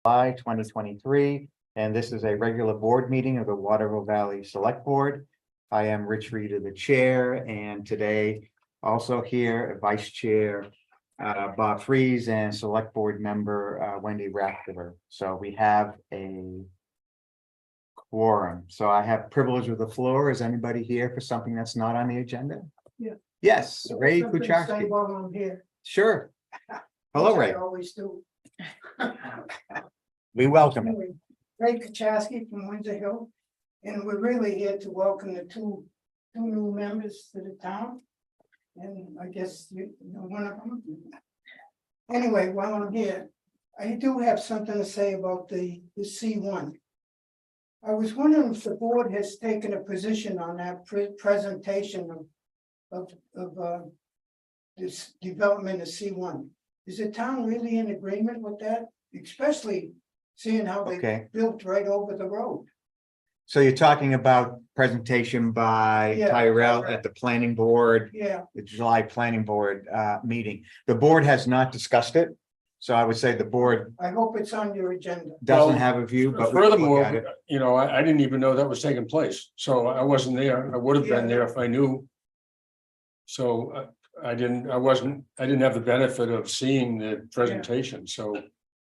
July 2023, and this is a regular board meeting of the Waterville Valley Select Board. I am Rich Reader, the chair, and today also here, Vice Chair Bob Freeze and Select Board Member Wendy Rafterer. So we have a quorum. So I have privilege of the floor. Is anybody here for something that's not on the agenda? Yeah. Yes, Ray Something to Kucharski. say while I'm here. Sure. Hello, Which Ray. I always do. We welcome it. Anyway, Ray Kucharski from Windsor Hill, and we're really here to welcome the two new members to the town. And I guess you know one of them. Anyway, while I'm here, I do have something to say about the C1. I was wondering if the board has taken a position on that presentation of this development of C1. Is the town really in agreement with that? Especially seeing how they Okay. built right over the road. So you're talking about presentation by Yeah. Tyrell at the planning board, Yeah, the July planning board meeting. The board has not discussed it. So I would say the board I hope it's on your agenda. doesn't Well, have a view, but we can look at Furthermore, it. you know, I didn't even know that was taking place, so I wasn't there. I would have been there if I knew. So I didn't have the benefit of seeing the presentation, so.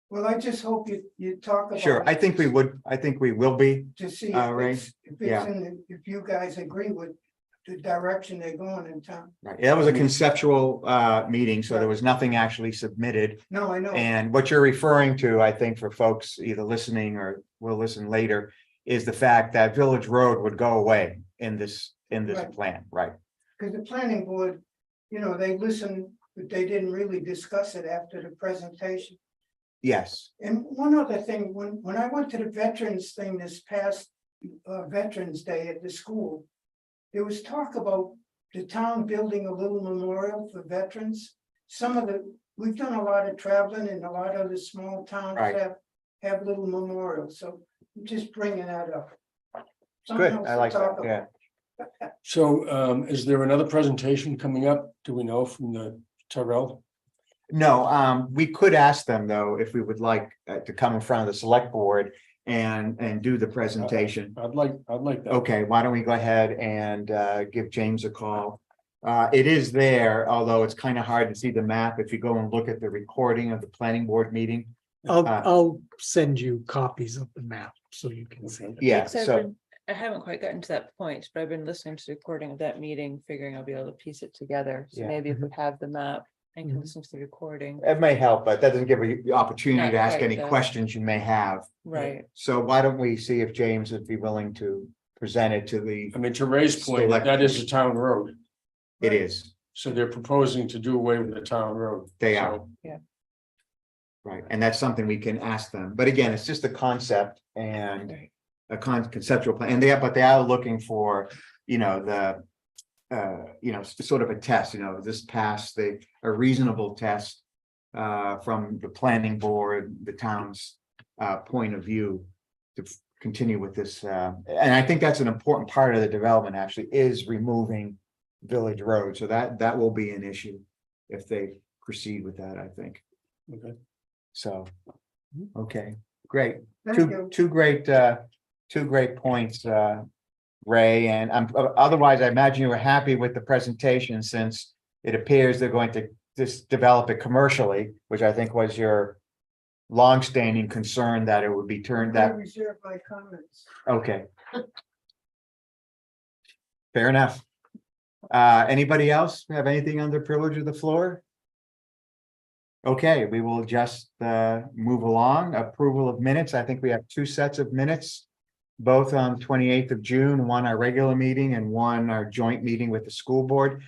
Well, I just hope you talk about. Sure, it I think we will be. To see Ray, if it's yeah. if you guys agree with the direction they're going in town. Right. That was a conceptual meeting, so there was nothing actually submitted. No, I know. And what you're referring to, I think for folks either listening or will listen later, is the fact that Village Road would go away in this Right. plan, right? Because the planning board, you know, they listened, but they didn't really discuss it after the presentation. Yes, And one other thing, when I went to the veterans thing this past Veterans Day at the school, there was talk about the town building a little memorial for veterans. We've done a lot of traveling and a lot of the small towns Right. have little memorials, so I'm just bringing that up. good. Something else I to like talk that, about. yeah. So is there another presentation coming up? Do we know from the Tyrell? No, we could ask them though, if we would like to come in front of the select board and do the presentation. I'd like that. Okay, why don't we go ahead and give James a call? It is there, although it's kind of hard to see the map if you go and look at the recording of the planning board meeting. I'll send you copies of the map so you can see it. Yeah, So so, I haven't quite gotten to that point, but I've been listening to the recording of that meeting, figuring I'll be able to piece it together. So Yeah. maybe if we have the map and can Mhm. listen to the recording, it may help, but that doesn't give you the opportunity to Not ask quite, any though. questions you may have. right? So why don't we see if James would be willing to present it to the, I mean, to Ray's point, Select- that is a town road, it is, so they're proposing to do away with the town road. they So, are. Right, and that's something we can ask them, but again, it's just a concept and Right. a conceptual plan, and but they are looking for, you know, sort of a test, this passed a reasonable test. From the planning board, the town's point of view to continue with this, and I think that's an important part of the development actually is removing Village Road, so that will be an issue if they proceed with that, I think. okay. So, okay, great. Thank you. Two great points, Ray, and otherwise, I imagine you were happy with the presentation since it appears they're going to just develop it commercially, which I think was your longstanding concern that it would be turned I that, reserve my comments. okay. Fair enough. Anybody else have anything under privilege of the floor? Okay, we will just move along. Approval of minutes. I think we have two sets of minutes, both on 28th of June, one our regular meeting and one our joint meeting with the school board.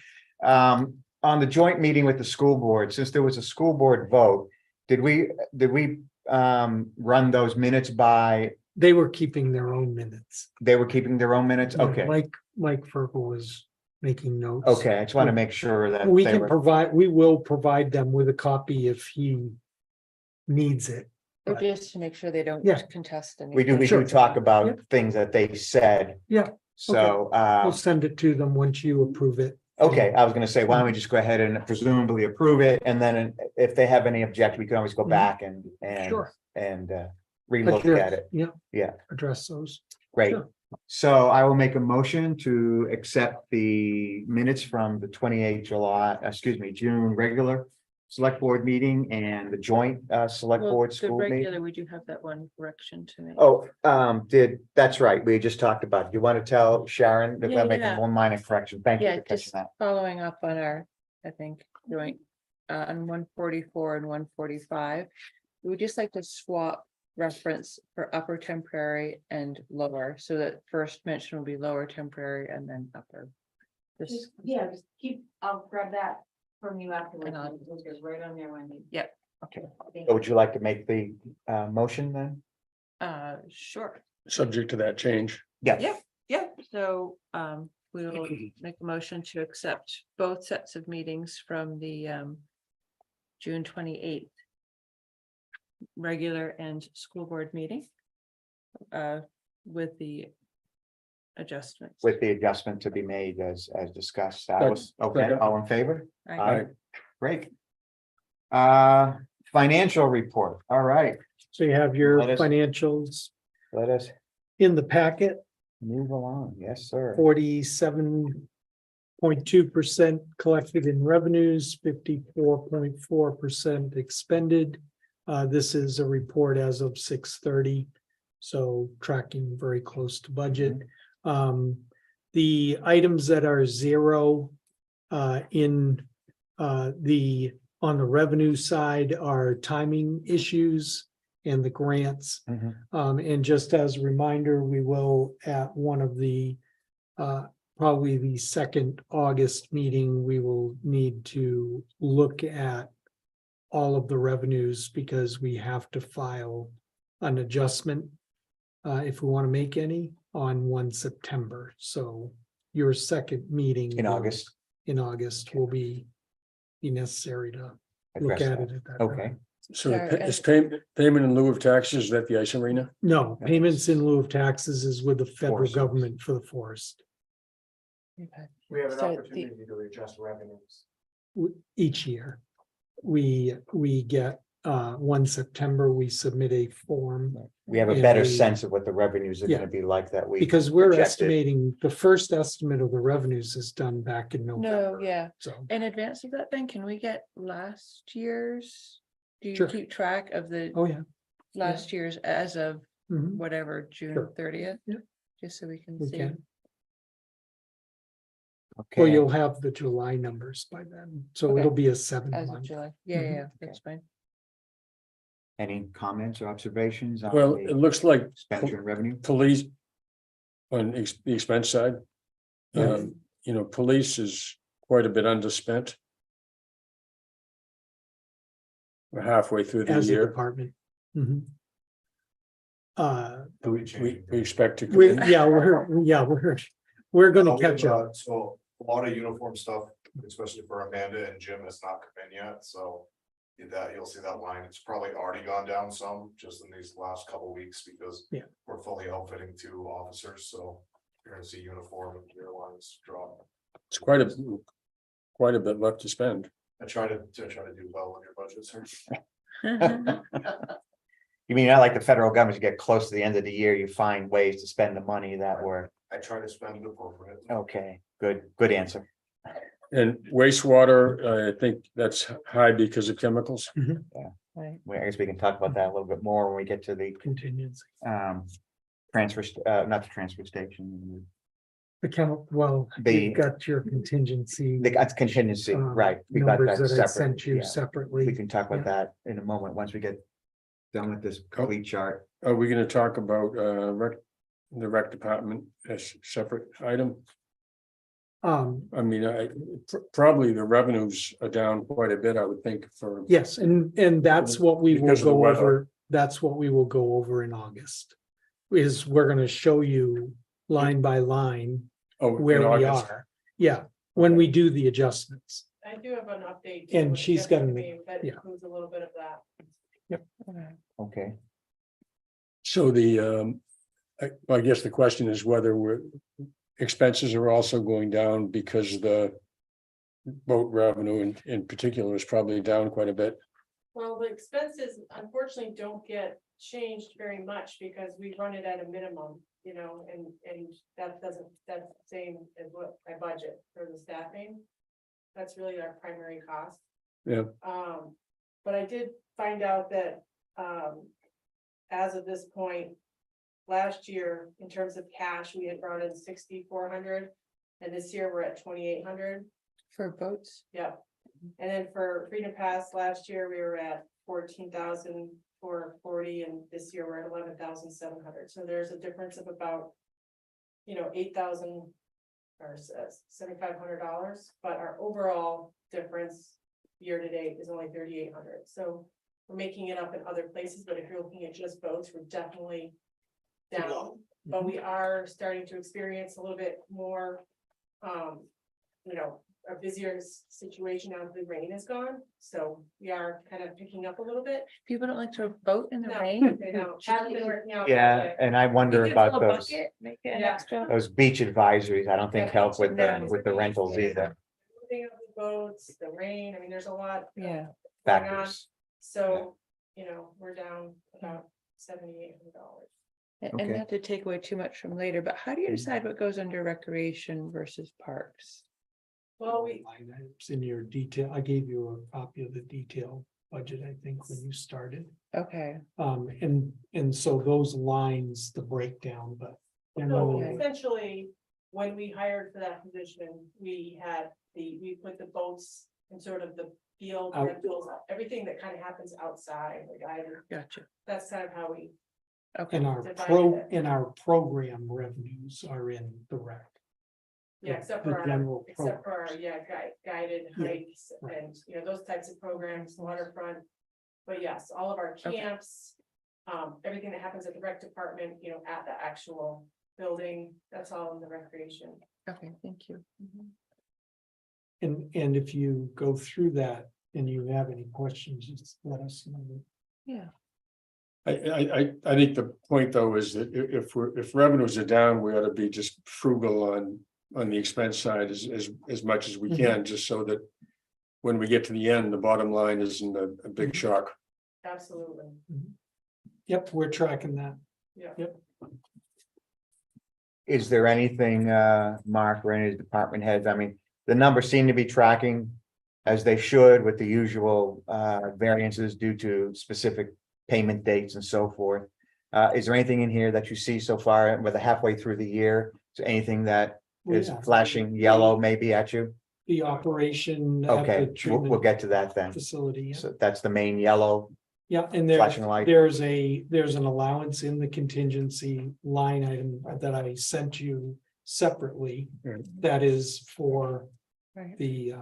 On the joint meeting with the school board, since there was a school board vote, did we run those minutes by, They were keeping their own minutes. they were keeping their own minutes? Okay, Mike Ferkel was making notes. okay, I just want to make sure that We they can were, we will provide them with a copy if he needs it. Or Right. just to make sure they don't Yeah. contest anything. we do Sure. talk about Yep. things that they said. Yeah, So, I'll send it to them once you approve it. okay, I was gonna say, why don't we just go ahead and presumably approve it, and then if they have any objection, we can always go back and Sure. and relook at it. Yeah. Yeah. Address those. Great. Sure. So I will make a motion to accept the minutes from the 28th June regular select board meeting and the joint select Well, board the school meeting. regular, we do have that one correction to make. Oh, that's right. We just talked about it. You want to tell Sharon that Yeah, we're making yeah. one minor correction? Thank you Yeah, for catching just that. following up on our, I think, joint, on 144 and 145. We would just like to swap reference for upper temporary and lower, so that first mention will be lower temporary and then upper. Just, Just keep, I'll grab that from you afterwards. And I'll- We'll get right on there, Wendy. Yep. Okay. Thank So would you like to make the motion then? sure. Subject to that change. Yeah, so we will make a motion to accept both sets of meetings from the June 28th. Regular and school board meeting. With the adjustments. With the adjustment to be made as discussed. That was, okay, Second. all in favor? Aye. Great. Financial report. All right, So you have your Let us- financials let us in the packet, move along. Yes, sir. 47.2% collected in revenues, 54.4% expended. This is a report as of 6:30, so tracking very close to budget. The items that are zero on the revenue side are timing issues and the grants. Mhm. And just as a reminder, we will at one of the probably the second August meeting, we will need to look at all of the revenues because we have to file an adjustment if we want to make any on 1 September. So your second meeting In August. will be necessary to look Address at that. it at that Okay. time. So Sorry, is payment in lieu of taxes, is that the ice arena? No, payments in lieu of taxes is with the federal Forest. government for the forest. Okay. We have an So the- opportunity to adjust revenues. Each year. We get 1 September, we submit a form We have a And better we- sense of what the revenues are Yeah. gonna be like that week. because we're projected. estimating, the first estimate of the revenues is done back in November. No, yeah, So in advance of that, then can we get last year's? Do you Sure. keep track of the oh, yeah. last year's as of Mhm, whatever, June Sure. 30th? Yeah. Just so we can we see. can. Well, Okay, you'll have the July numbers by then, so Okay. it'll be a 7 As of month. July, yeah, Mhm. yeah, that's fine. any comments or observations on Well, it the looks like expenditure and revenue? police on the expense side. Yeah. Police is quite a bit underspent. We're halfway through the As a year. department. Mhm. We expect to. We're gonna We have, catch up. So a lot of uniform stuff, especially for Amanda and Jim, has not come in yet, so. You'll see that line, it's probably already gone down some just in these last couple weeks because. Yeah. We're fully outfitting 2 officers, so you're gonna see uniform and gear lines drop. It's quite a bit left to spend. I try to do well with your budget, sir. You mean, not like the federal government, you get close to the end of the year, you find ways to spend the money that were, I try to spend it appropriate. okay, good answer. And wastewater, I think that's high because of chemicals. Right. Well, I guess we can talk about that a little bit more when we get to the Contingency. not the transfer station. The count, well, The- you've got your contingency. That's contingency, right? We got Numbers that that I separate. sent you yeah. We separately. can talk about Yeah. that in a moment, once we get done with this complete chart. Are we gonna talk about the rec department as separate item? I mean, probably the revenues are down quite a bit, I would think, for. Yes, and that's what we will Because of the go weather. over, that's what we will go over in August. Is we're gonna show you line by line Oh, in where we August. are. Yeah, when we do the adjustments. I do have an update. And she's got an- That yeah. includes a little bit of that. Okay, So I guess the question is whether expenses are also going down because the boat revenue in particular is probably down quite a bit. Well, the expenses unfortunately don't get changed very much because we run it at a minimum, you know, and that doesn't, that's the same as what I budget for the staffing. That's really our primary cost. Yeah. But I did find out that, as of this point, last year, in terms of cash, we had brought in 6,400. And this year we're at 2,800. For boats, Yep. And then for Freedom Pass, last year we were at 14,440, and this year we're at 11,700. So there's a difference of about, 8,000 or $7,500, but our overall difference year to date is only 3,800. So we're making it up in other places, but if you're looking at just boats, we're definitely down. But we are starting to experience a little bit more, a busier situation now that the rain is gone. So we are kind of picking up a little bit. people don't like to boat in the No, rain. they don't. Haven't been working out. Yeah, and I wonder You can fill about a those, bucket, Make it an Yeah. extra. those beach advisories. I don't think help with No. the rentals either. Moving of the boats, the rain, I mean, there's a lot. Yeah. going on. Factors. So, we're down about $7,800. And Okay. not to take away too much from later, but how do you decide what goes under recreation versus parks? Well, we, Line items in your detail, I gave you a copy of the detailed budget, I think, when you started. Okay, And so those lines, the breakdown, but. so generally, essentially, when we hired for that position, we put the boats in sort of the field Out. rentals, everything that kind of happens outside, like gotcha. that's kind of how we. Okay, And our program revenues are in the rec. Yeah, The- except the for our, general except for our, programs. guided Yeah, hikes right. and, those types of programs, waterfront. But yes, all of our Okay. camps, everything that happens at the rec department, at the actual building, that's all in the recreation. okay, thank you. And if you go through that and you have any questions, just let us know. Yeah, I think the point though is that if revenues are down, we ought to be just frugal on the expense side as much as we can, just so that. When we get to the end, the bottom line isn't a big shock. Absolutely. Yep, we're tracking that. Yeah. Is there anything, Mark, or any department heads? I mean, the numbers seem to be tracking as they should with the usual variances due to specific payment dates and so forth. Is there anything in here that you see so far, whether halfway through the year, is there anything that is Yeah. flashing yellow maybe at you? The operation at Okay, the we'll treatment get to that then. facility. Yeah. So that's the main yellow. Yeah, and Flashing light. there's an allowance in the contingency line item that I sent you separately. Right. That is for right. the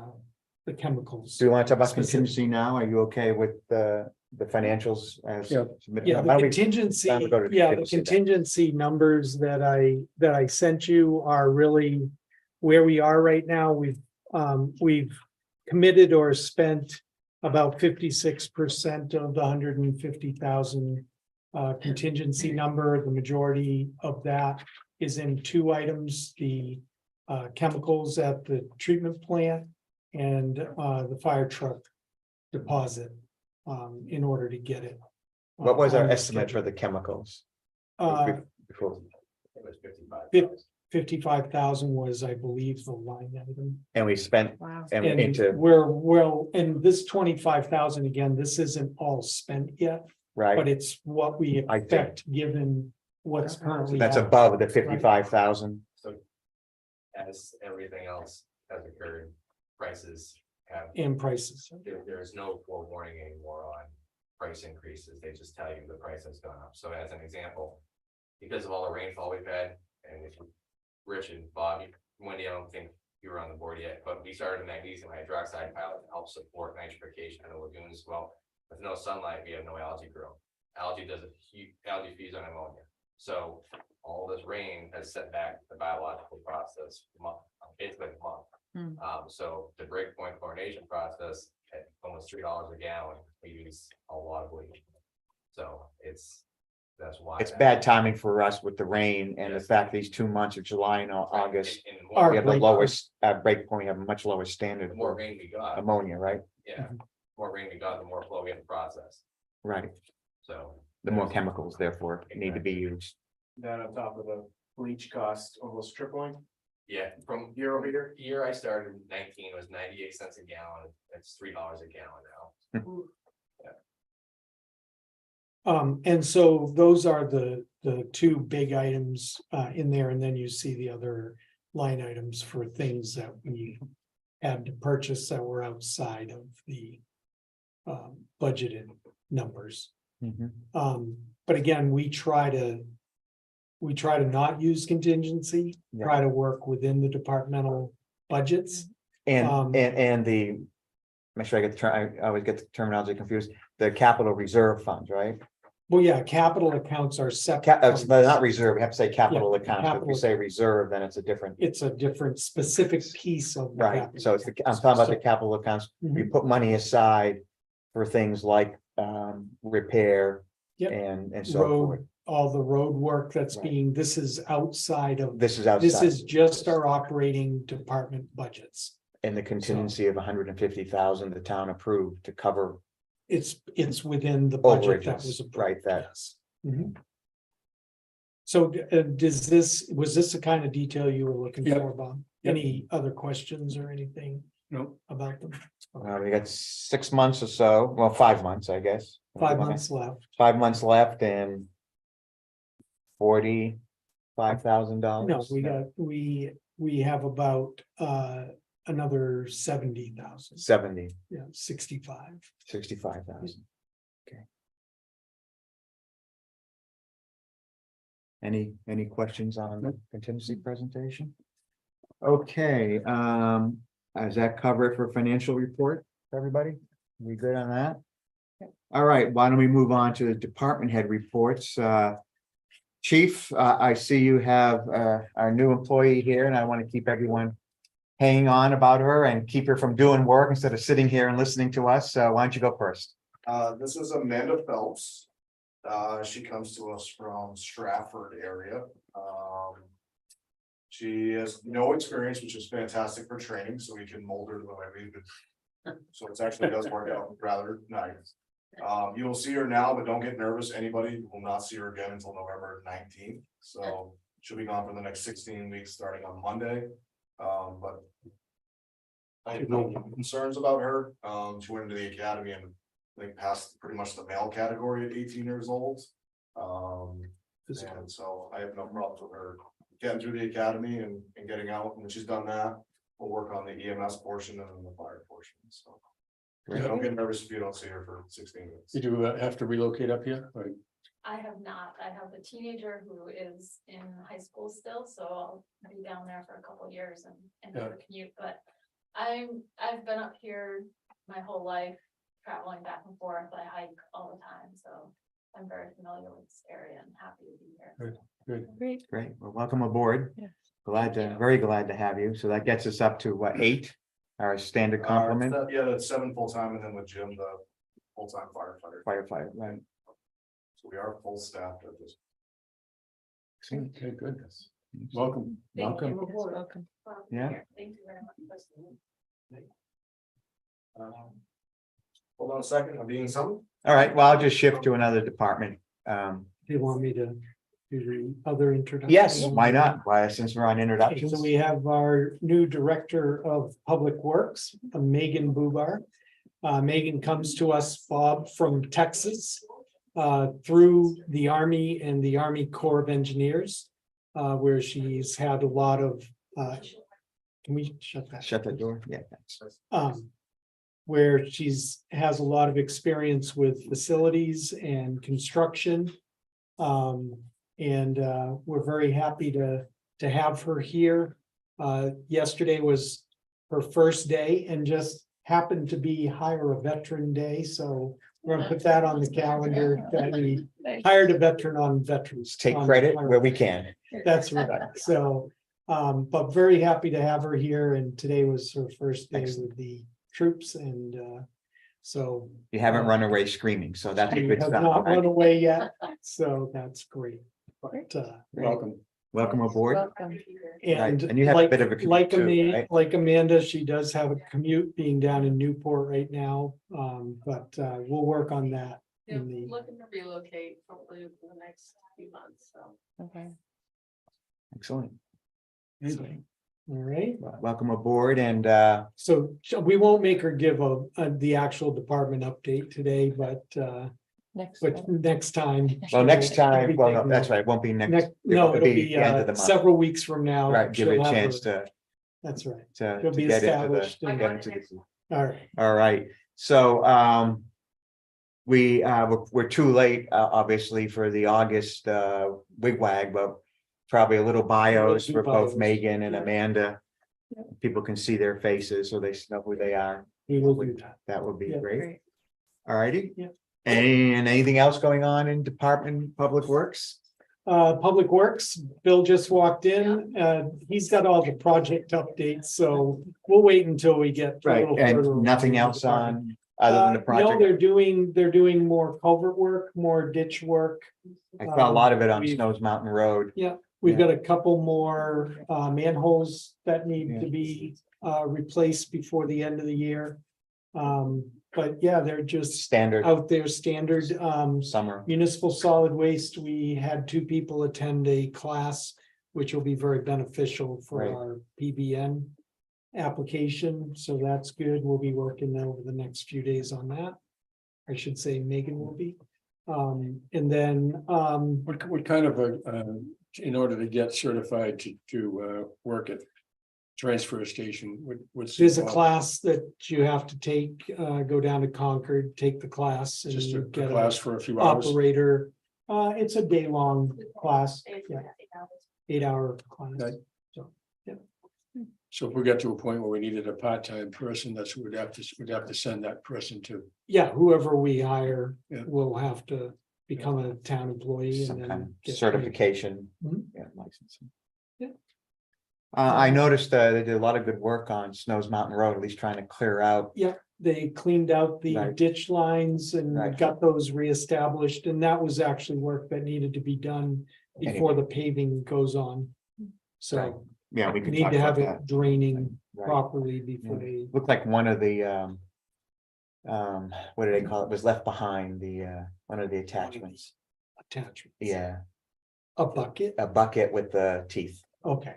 chemicals. Do you want to talk about Specific. contingency now? Are you okay with the financials as Yeah. submitted? Yeah, the Why don't we- contingency, why don't we go to the yeah, the contingency then? contingency numbers that I sent you are really where we are right now. We've committed or spent about 56% of the 150,000 contingency number. The majority of that is in two items, the chemicals at the treatment plant and the fire truck deposit in order to get it. What was our on the estimate for schedule. the chemicals? Before, It was 55. 55,000 was, I believe, the line item. and we spent, Wow. and And into, and this 25,000, again, this isn't all spent yet, but right, it's what we I see. expect, given what's currently. that's happening. above the 55,000. As everything else has occurred, prices have, And prices. there's no forewarning anymore on price increases. They just tell you the price has gone up. So as an example, because of all the rainfall we've had, and if you, Rich and Bobby, Wendy, I don't think you were on the board yet, but we started a magnesium hydroxide pilot to help support nitrification in the lagoons as well. With no sunlight, we have no algae growth. Algae feeds on ammonia. So all this rain has set back the biological process basically a month. So the breakpoint chlorination process at almost $3 a gallon, we use a lot of bleach. So that's why. It's bad timing for us with the rain and the Yes. fact these 2 months of July and August, And Our we have the break- lowest break point, have a much lower standard the more for rain we got, ammonia, right? yeah, more rain we got, the more flow we have to process, Right, so. the more chemicals therefore need to be used. That on top of the bleach cost almost tripling. Yeah, from year I started in 19, it was 98 cents a gallon, it's $3 a gallon now. And so those are the two big items in there, and then you see the other line items for things that we had to purchase that were outside of the budgeted numbers. Mhm. But again, we try to not use contingency, try to work within the departmental budgets. And the, make sure I get the term, I always get the terminology confused, the capital reserve funds, right? Well, yeah, capital accounts are separate. They're not reserve, we have to say capital Yeah, accounts, if we capital. say reserve, then it's a different. It's a different specific piece of. the Right, capital so it's the, I'm accounts. talking about the capital accounts, you Mhm. put money aside for things like repair. Yep. And so forth. Road, all the road work that's Right. being, this is outside of, This is outside. this is just our operating department budgets. And the contingency of 150,000 the town approved to cover It's within the budget that overages, was approved. right, that. Yes. Mhm. So was this the kind of detail you were looking Yep. for, Bob? Yep. Any other questions or anything No, about them? We got 6 months or so, well, 5 months, I guess. 5 months left. 5 months left and $45,000. No, we have about another 70,000, 70, yeah, 65. 65,000. Okay. Any questions on the contingency presentation? Okay, does that cover it for financial report, everybody? We good on that? All right, why don't we move on to the department head reports? Chief, I see you have our new employee here, and I want to keep everyone hanging on about her and keep her from doing work instead of sitting here and listening to us. So why don't you go first? This is Amanda Phelps. She comes to us from Stratford area. She has no experience, which is fantastic for training, so we can mold her the way we would. So it actually does work out rather nice. You will see her now, but don't get nervous. Anybody will not see her again until November 19th. So she'll be gone for the next 16 weeks, starting on Monday. But I have no concerns about her. She went into the academy and they passed pretty much the male category at 18 years old. And so I have no problems with her getting through the academy and getting out. And when she's done that, we'll work on the EMS portion and then the fire portion. So yeah, don't get nervous if you don't see her for 16 weeks. did you have to relocate up here? Or- I have not. I have a teenager who is in high school still, so I'll be down there for a couple of years and Yeah. never commute, but I've been up here my whole life, traveling back and forth. I hike all the time, so I'm very familiar with this area and happy to be here. Good. Great. Great, well, welcome aboard. Yeah. Very glad to have you. So that gets us up to what, 8? Our standard complement Yeah, that's 7 full-time and then with Jim, the full-time firefighter. firefighter, right? So we are full staffed at this. Excellent. Okay, good. Welcome. Thank Yes, you. welcome. Yeah. Thank you very much. Hold on a second, I'm being some. All right, well, I'll just shift to another department. Do you want me to do the other introduction? Yes, why not? Why, since we're on Okay, introductions. so we have our new Director of Public Works, Megan Bubar. Megan comes to us, Bob, from Texas, through the Army and the Army Corps of Engineers, where she's had a lot of, can we shut that? Shut that door, yeah. Thanks. Where has a lot of experience with facilities and construction. And we're very happy to have her here. Yesterday was her first day and just happened to be Hire a Veteran Day, so we're gonna put that on the calendar, that we Nice. hired a veteran on veterans. Take on credit Hire- where we can. That's right, so, but very happy to have her here, and today was her first day Excellent. with the troops, and so. You haven't run away screaming, so that's a She good has stuff. not right? run away yet, so that's great, but Welcome. welcome aboard. Welcome. Right, And and you have a like, bit of a commute like too, Amanda, right? like Amanda, she does have a commute being down in Newport right now. But we'll work on that Yeah, in the, looking to relocate hopefully in the next few months, so. Okay. Excellent. all right. Welcome aboard and So we won't make her give the actual department update today, but Next. next time. well, next she'll- time, she'll be well, no, taking that's over. right, it won't be next. Next, it no, won't it'll be the end of the month. several weeks from now. Right, give it she'll a have chance her- to That's right. to She'll to be get into established the, and- get into the. All right. All right, so we're too late, obviously, for the August wigwag, but probably a little bios do for both bios. Megan and Yeah. Amanda. People can see their faces, so they know who they are. We will do that. That would be Yeah. great. Great. All righty. Yeah. And anything else going on in Department Public Works? Public Works, Bill just walked in, he's got all the project updates, so we'll wait until we get. a Right, little further and along nothing in the else department. on, other than the No, project? they're doing more culvert work, more ditch work. I saw a lot of it on we've- Snows Mountain Road. We've Yeah. got a couple more manholes that need Yeah. to be replaced before the end of the year. But yeah, they're just Standard out there standard. summer. Municipal solid waste, we had 2 people attend a class, which will be very beneficial for Right. our PBN application, so that's good. We'll be working over the next few days on that. I should say Megan will be. And then, What kind of in order to get certified to work at transfer station, what's? there's a involved? class that you have to take, go down to Concord, take the class and Just a you get class a for a few hours. operator. It's a day-long class, yeah, 8-hour class. Okay. So, So if we get to a point where we needed a part-time person, that's what we'd have to send that person to. yeah, whoever we hire Yeah. will have to become a town employee and Some kind then. of get paid. certification. Mhm. Yeah, licensing. Yeah. I noticed they did a lot of good work on Snows Mountain Road, at least trying to clear out. They cleaned out the Right. ditch lines and Right. got those reestablished, and that was actually work that needed to be done before the paving goes on. Right. So Yeah, we we can need talk to about have that. it draining Right. properly before Yeah. they. Looked like one of the what do they call it, was left behind, the one of the attachments. Attachments. Yeah, A bucket, a bucket with the teeth. okay.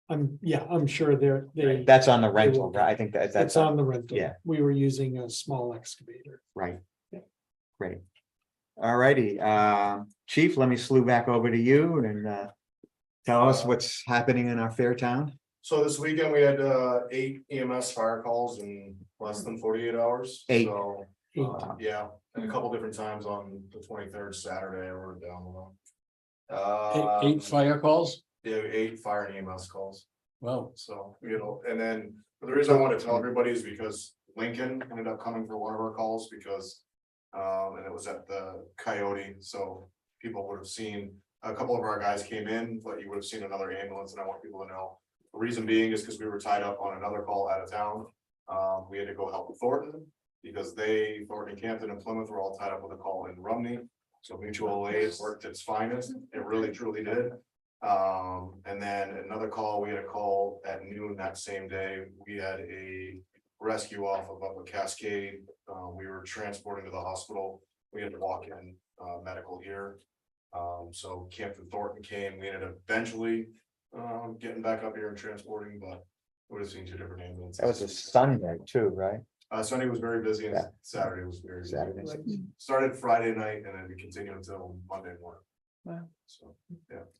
I'm sure they, That's on the will rental, do. right? I think that's it's on the rental. yeah. We were using a small excavator. right. Yeah. Great. All righty, Chief, let me slew back over to you and tell us what's happening in our fair town. So this weekend we had 8 EMS fire calls in less than 48 hours. 8. So, Eight. yeah, and a couple different times on the 23rd Saturday, I wrote it down below. Eight fire calls? Yeah, 8 fire and EMS calls. Wow. So, and then the reason I want to tell everybody is because Lincoln ended up coming for one of our calls because. And it was at the Coyote, so people would have seen, a couple of our guys came in, but you would have seen another ambulance, and I want people to know. The reason being is because we were tied up on another call out of town. We had to go help Thornton, because Thornton, Campton and Plymouth were all tied up with a call in Rumney. So mutual aid worked its finest, it really truly did. And then another call, we had a call at noon that same day, we had a rescue off of up a Cascade. We were transporting to the hospital, we had to walk in medical here. So Campton Thornton came, we ended up eventually getting back up here and transporting, but we would have seen 2 different ambulances. That was a Sunday too, right? Sunday was very busy and Yeah. Saturday was very busy. Saturday. Started Friday night and then we continued until Monday morning. Wow. So,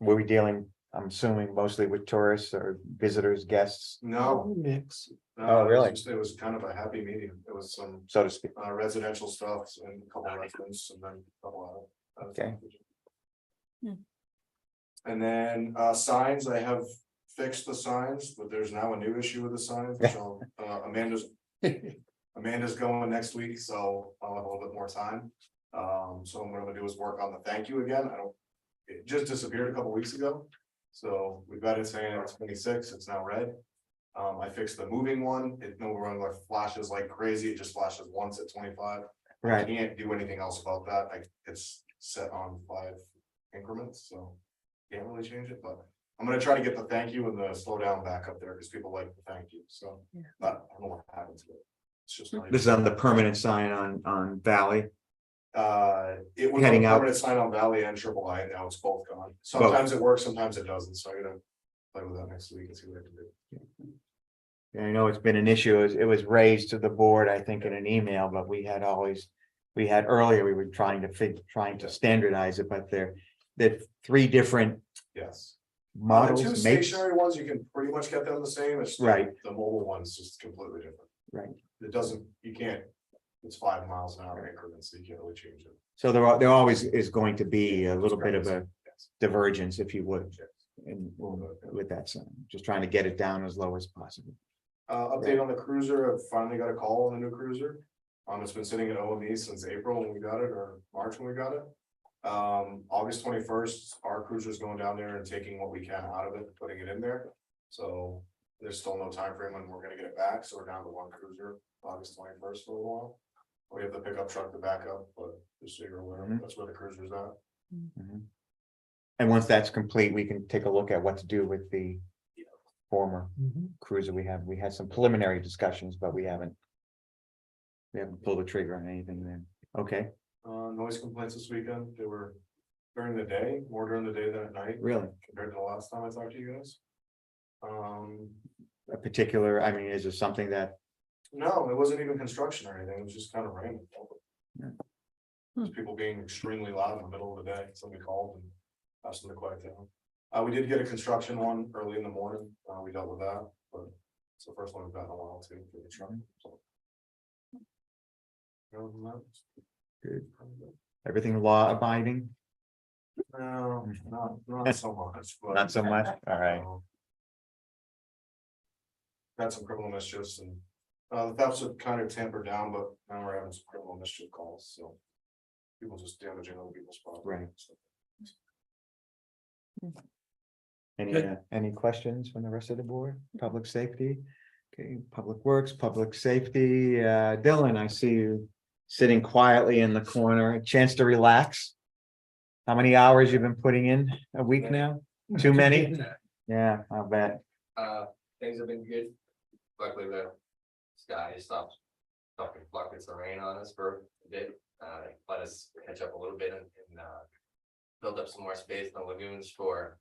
Were we dealing, I'm assuming mostly with tourists or visitors, guests, no. Mix. Oh, really? It was kind of a happy medium. It was some so to speak? residential stuff and a couple of residents and then a couple of. Okay. And then signs, I have fixed the signs, but there's now a new issue with the signs, which I'll, Amanda's going next week, so I'll have a little bit more time. So what I'm gonna do is work on the thank you again. It just disappeared a couple weeks ago. So we've got it saying it's 26, it's now red. I fixed the moving one, it no longer flashes like crazy, it just flashes once at 25. I Right, can't do anything else about that, it's set on 5 increments, so. can't really change it, but I'm gonna try to get the thank you and the slow down back up there, because people like the thank you, so. Yeah. But I don't know what happened to it. It's just. not This is on the permanent sign on Valley. It was a Heading out. permanent sign on Valley and Triple I, now it's both gone. Sometimes it works, sometimes it doesn't, so I gotta play with that next week and see what I can do. And I know it's been an issue. It was raised to the board, I think, in an email, but we had earlier, we were trying to standardize it, but they're three different Yes. The two models, makes. stationary ones, you can pretty much get them the same, it's Right. the mobile one's just completely different. Right. It doesn't, you can't, it's 5 miles an hour increments, so you can't really change it. So there always is going to be a little bit of a Yes. divergence, if you would, with that sign, just trying to get it down as low as possible. Update on the cruiser, I've finally got a call on the new cruiser. It's been sitting at OME since April when we got it, or March when we got it. August 21st, our cruiser's going down there and taking what we can out of it, putting it in there. So there's still no time frame when we're gonna get it back, so we're down to one cruiser, August 21st for a little while. We have the pickup truck to back up, but just so you're aware, Mhm. that's where the cruiser's at. Mhm. And once that's complete, we can take a look at what to do with the former cruiser we have. We had some preliminary discussions, but we haven't pulled the trigger on anything then. Okay, Noise complaints this weekend, they were during the day, more during the day than at night, really, compared to the last time I talked to you guys. a particular, I mean, is there something that, No, it wasn't even construction or anything, it was just kind of random. Yeah. Just people being extremely loud in the middle of the day, somebody called and asked them to quiet down. We did get a construction one early in the morning, we dealt with that, but it's the first one we've gotten in a while too, for the truck, so. Other than that, good, everything law abiding? no, not so much, but. Not so much, all right. Got some criminal mischiefs and, the thefts have kind of tampered down, but now we're having some criminal mischief calls, so. People just damaging other people's property. Right. so. Any questions from the rest of the board? Public safety? Okay, public works, public safety, Dylan, I see you sitting quietly in the corner, a chance to relax. How many hours you've been putting in a week now? Too many? Yeah, I'll bet. Things have been good. Luckily, the sky stopped fucking buckets of rain on us for a bit. Let us catch up a little bit and build up some more space in the lagoons for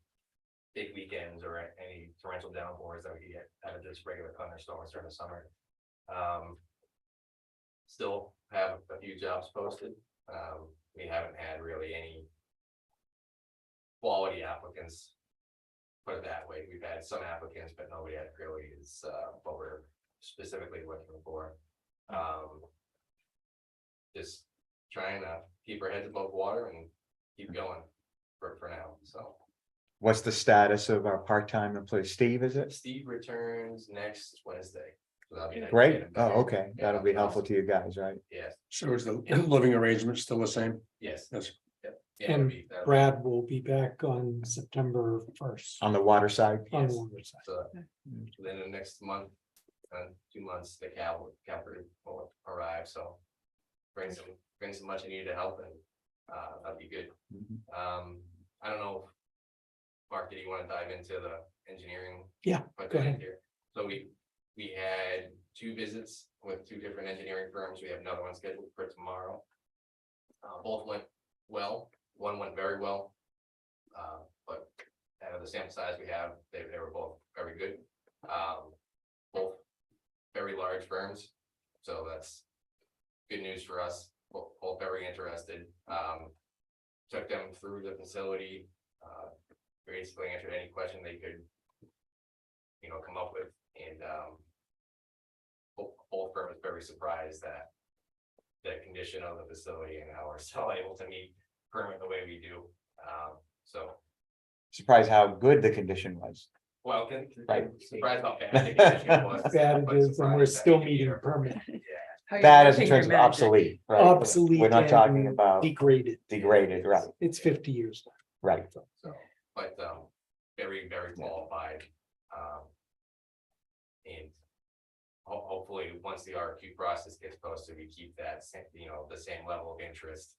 big weekends or any torrential downpours that we get out of just regular thunderstorms during the summer. Still have a few jobs posted. We haven't had really any quality applicants. Put it that way, we've had some applicants, but nobody that really is what we're specifically looking for. Just trying to keep our heads above water and keep going for now, so. What's the status of our part-time employee? Steve, is it? Steve returns next Wednesday. So that'll be nice to Great. get him Oh, back. okay. Yeah, That'll be that'll helpful to you guys, right? Yes, So is the living arrangement still the same? yes. Yes. Yep. Yeah, that'll And be- Brad will be back on September 1st. On the water side? On Yes. the water side. So then the next month, 2 months, the cavalry will arrive, so. Bring some much needed help and that'd be good. Mhm. I don't know. Mark, do you want to dive into the engineering? Yeah, part go that is ahead. here? So we had 2 visits with 2 different engineering firms. We have another one scheduled for tomorrow. Both went well. One went very well. But out of the sample size we have, they were both very good. Both very large firms, so that's good news for us. Both very interested. Took them through the facility. Basically answered any question they could, come up with, and both firms very surprised that the condition of the facility and how we're still able to meet permit the way we do. So, Surprised how good the condition was. well, Right. surprised how bad the condition was. Bad it but is, and we're surprised that still we could meeting get our permit. Yeah. How you're That is in working your terms of magic. obsolete, right? Obsolete. We're not talking and about Degraded. degraded, right, It's 50 years. right. So, but very, very qualified. And hopefully, once the RFQ process gets posted, we keep that the same level of interest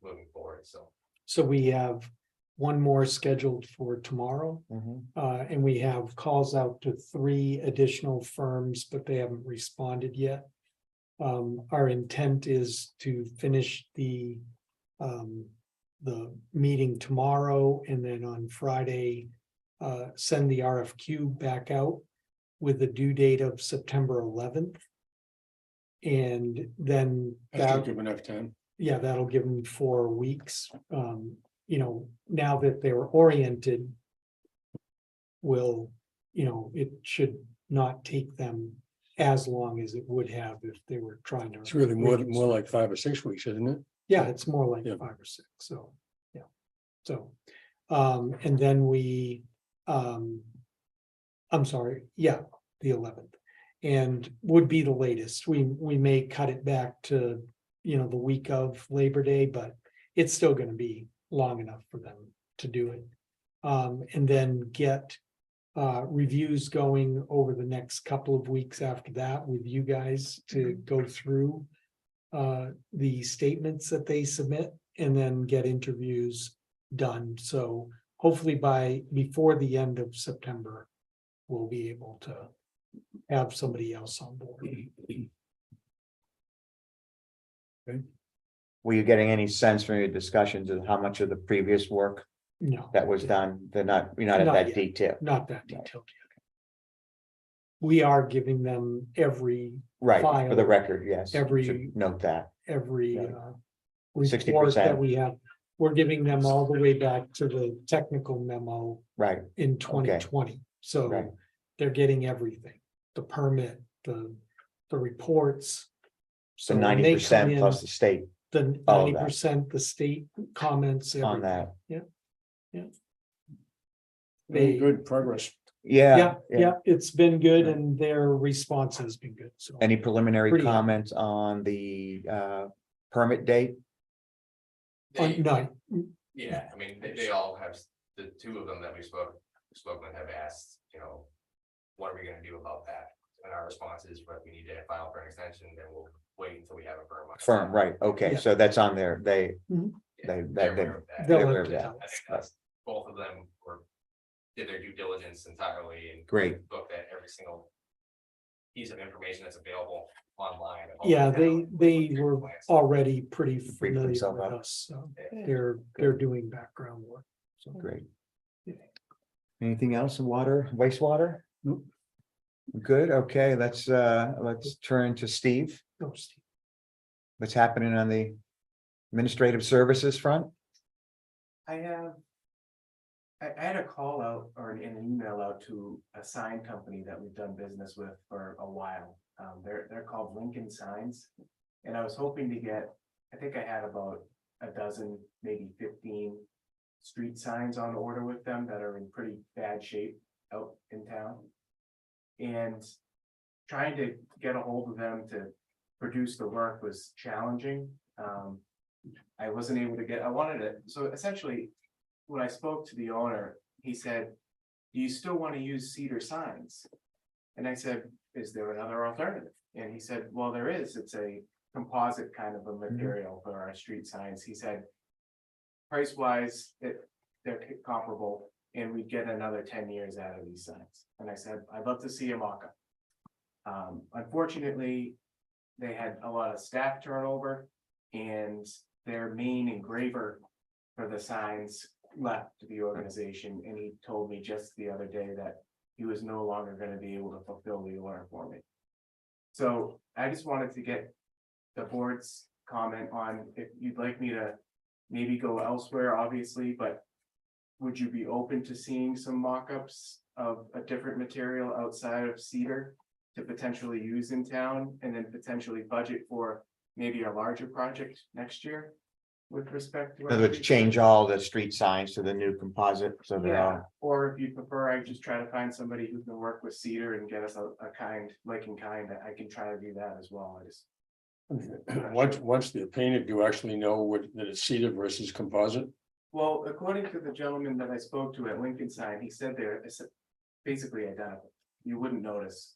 moving forward, so. So we have one more scheduled for tomorrow. Mhm. And we have calls out to 3 additional firms, but they haven't responded yet. Our intent is to finish the meeting tomorrow, and then on Friday, send the RFQ back out with the due date of September 11th. And then That's not that, give enough time. yeah, that'll give them 4 weeks. Now that they're oriented, it should not take them as long as it would have if they were trying to. It's really more like 5 or 6 weeks, isn't it? Yeah, it's more like Yeah. 5 or 6, so, yeah. So, and then we, I'm sorry, yeah, the 11th. And would be the latest. We may cut it back to, the week of Labor Day, but it's still gonna be long enough for them to do it. And then get reviews going over the next couple of weeks after that with you guys to go through the statements that they submit, and then get interviews done. So hopefully before the end of September, we'll be able to have somebody else on board. Were you getting any sense from your discussions of how much of the previous work No. that was done? You're not at Not that yet. detail. Not that detailed yet. We are giving them every Right, for the file, record, yes. every- Should note that. Right. Report 60%. that we have. We're giving them all the way back to the technical memo Right, in 2020. So Right. they're getting everything, the permit, the reports. so when they 90% come in, plus the state the all of 90%, the state comments. on everything. that. They- Good progress. Yeah, Yeah, it's been good, and their response has been good, so. Any preliminary Pretty- comments on the permit date? No, Yeah, I mean, they all have, the 2 of them that we spoke with have asked, what are we gonna do about that? And our response is, but we need to file for an extension, then we'll wait until we have a firm. Firm, right, okay, Yeah. so that's on there, They're they're aware of that. They'll aware have of to that. tell I us. think that's, both of them did their due diligence entirely and Great, looked at every single piece of information that's available online. Yeah, they were already pretty Brief familiar themselves with up. us, so they're doing background work. So great. Anything else in water, wastewater? Nope. Good, okay, let's turn to Steve. no, Steve. What's happening on the administrative services front? I had a call out or an email out to a sign company that we've done business with for a while. They're called Lincoln Signs. And I was hoping to get, I think I had about a dozen, maybe 15 street signs on order with them that are in pretty bad shape out in town. And trying to get a hold of them to produce the work was challenging. I wasn't able to so essentially, when I spoke to the owner, he said, do you still want to use cedar signs? And I said, is there another alternative? And he said, well, there is. It's a composite kind of a material for our street signs. He said, price wise, they're comparable, and we get another 10 years out of these signs. And I said, I'd love to see a mock-up. Unfortunately, they had a lot of staff turnover, and their main engraver for the signs left the organization, and he told me just the other day that he was no longer going to be able to fulfill the order for me. So I just wanted to get the board's comment on if you'd like me to maybe go elsewhere, obviously, but would you be open to seeing some mock-ups of a different material outside of cedar to potentially use in town, and then potentially budget for maybe a larger project next year with respect to? In other words, change all the street signs to the new composite, so they're Yeah, all, or if you prefer, I just try to find somebody who can work with cedar and get us a kind, I can try to do that as well. I just. Once they're painted, do you actually know that it's cedar versus composite? Well, according to the gentleman that I spoke to at Lincoln Sign, he said they're basically identical. You wouldn't notice.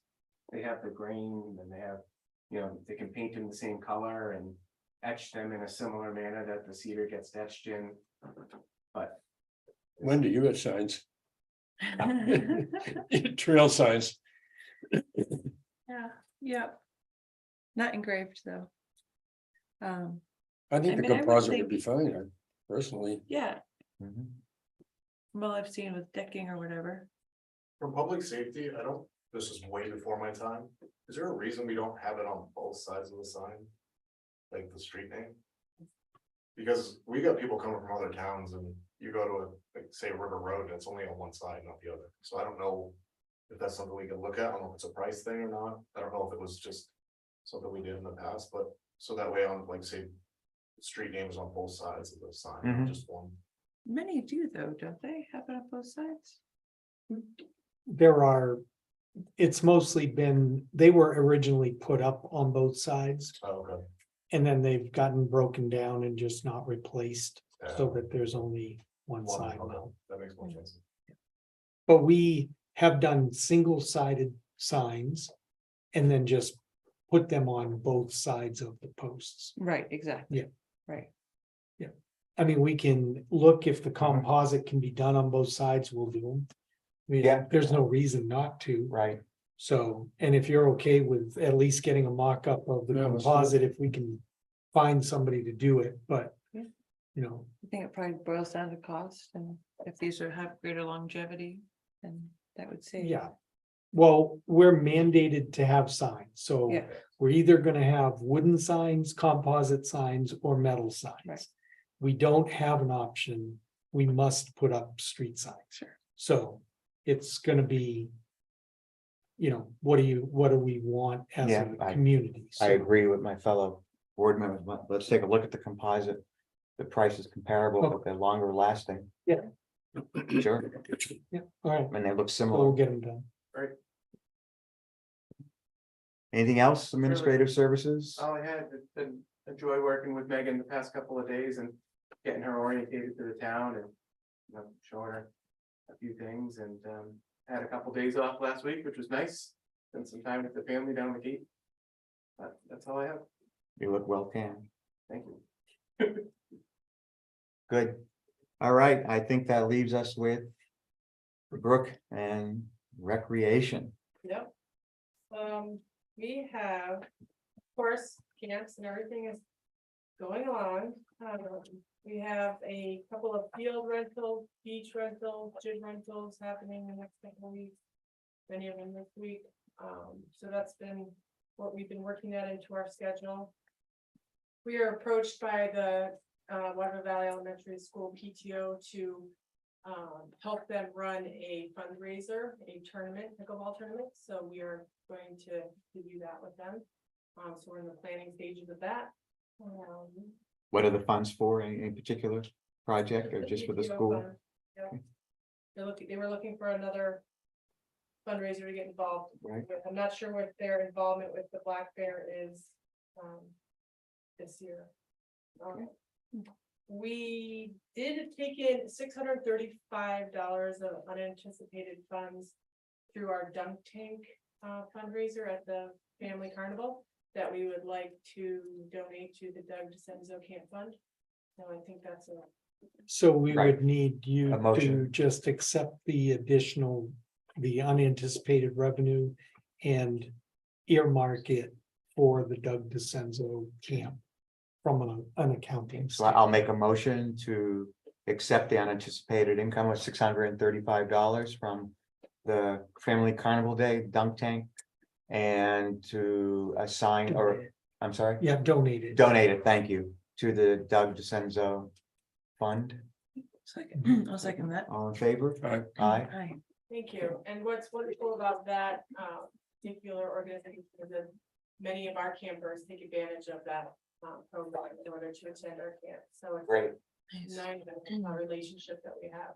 They have the grain and they have, they can paint in the same color and etch them in a similar manner that the cedar gets etched in. But Wendy, you got signs. Trail signs. Yeah, yeah. Not engraved, though. I think I the mean, I would composite think- would be fine, personally. Yeah, Mhm. well, I've seen with decking or whatever. For public safety, I don't, this is way before my time. Is there a reason we don't have it on both sides of the sign? Like the street name? Because we got people coming from other towns and you go to a, like, say River Road, and it's only on one side, not the other. So I don't know if that's something we can look at. I don't know if it's a price thing or not. I don't know if it was just something we did in the past, but so that way on, like, say, the street name is on both sides of the sign, not Mhm. just one. Many do though, don't they? Have it on both sides? There are, it's mostly been, they were originally put up on both sides. Oh, okay. And then they've gotten broken down and just not replaced, so Yeah. that there's only one One, side okay, now. that makes more sense. But we have done single-sided signs. And then just put them on both sides of the posts. Right, exactly. Yeah. Right. I mean, we can look if the composite can be done on both sides, we'll do them. I mean, Yeah. there's no reason not to. Right, So, and if you're okay with at least getting a mock-up of the Yeah, let's do it. composite, if we can find somebody to do it, but. Yeah. You know, I think it probably boils down to cost, and if these are have greater longevity, then that would save. yeah. Well, we're mandated to have signs, so Yeah. we're either gonna have wooden signs, composite signs, or metal signs. Right. We don't have an option, we must put up street signs. Sure. So it's gonna be. You know, what do we want as Yeah, a community? I So- agree with my fellow board members, but let's take a look at the composite. The price is comparable, but they're longer lasting. Yeah. Sure, Yeah, all right, and they look so we'll similar. get them done. Anything else, administrative services? All I had, it's been a joy working with Megan the past couple of days and getting her orientated to the town and, you know, showing her a few things and, had a couple days off last week, which was nice. Spent some time with the family down the Cape. But that's all I have. You look well tanned. Thank you. Good. All right, I think that leaves us with Brooke and recreation. Yep. We have, of course, camps and everything is going along. We have a couple of field rentals, beach rentals, gym rentals happening in the next couple of weeks. Many of them this week. So that's been what we've been working that into our schedule. We are approached by the Water Valley Elementary School PTO to help them run a fundraiser, a tournament, pickleball tournament. So we are going to do that with them. So we're in the planning stages of that. What are the funds for? Any particular project or just for the PTO school? fund, yeah. They were looking for another fundraiser to get involved Right. with. I'm not sure what their involvement with the Black Bear is this year. We did take in $635 of unanticipated funds through our dunk tank fundraiser at the Family Carnival that we would like to donate to the Doug DeCenzo Camp Fund. So I think that's a, So we Right. would need you A to motion. just accept the additional, the unanticipated revenue and earmark it for the Doug DeCenzo camp from an accounting. So I'll make a motion to accept the unanticipated income of $635 from the Family Carnival Day Dunk Tank. And to assign, or, I'm sorry, Yeah, donated. donate it, thank you, to the Doug DeCenzo Fund. Second, I'll second that. All in favor? Aye. Aye. Hi. thank you. And what's wonderful about that particular organization is that many of our campers take advantage of that program in order to attend our camp. So it's Great. a nice relationship that we have.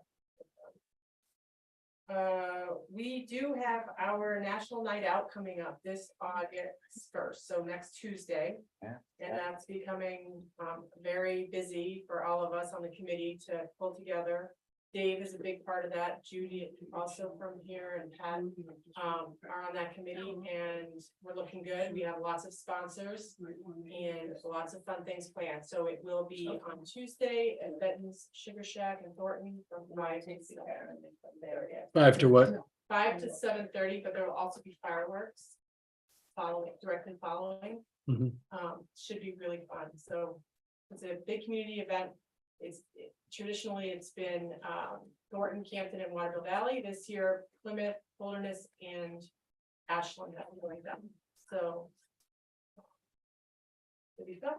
We do have our National Night Out coming up this August 1st, so next Tuesday. Yeah. And that's becoming very busy for all of us on the committee to pull together. Dave is a big part of that, Judy also from here and Pat, are on that committee and we're looking good. We have lots of sponsors and lots of fun things planned. So it will be on Tuesday at Benton's Sugar Shack in Thornton from 5 to 7. 5 to what? 5 to 7:30, but there will also be fireworks directly following. Mhm. Should be really fun. So it's a big community event. Traditionally, it's been Thornton, Campton, and Waterville Valley. This year, Plymouth, Holderness, and Ashland have joined them. So it'll be fun.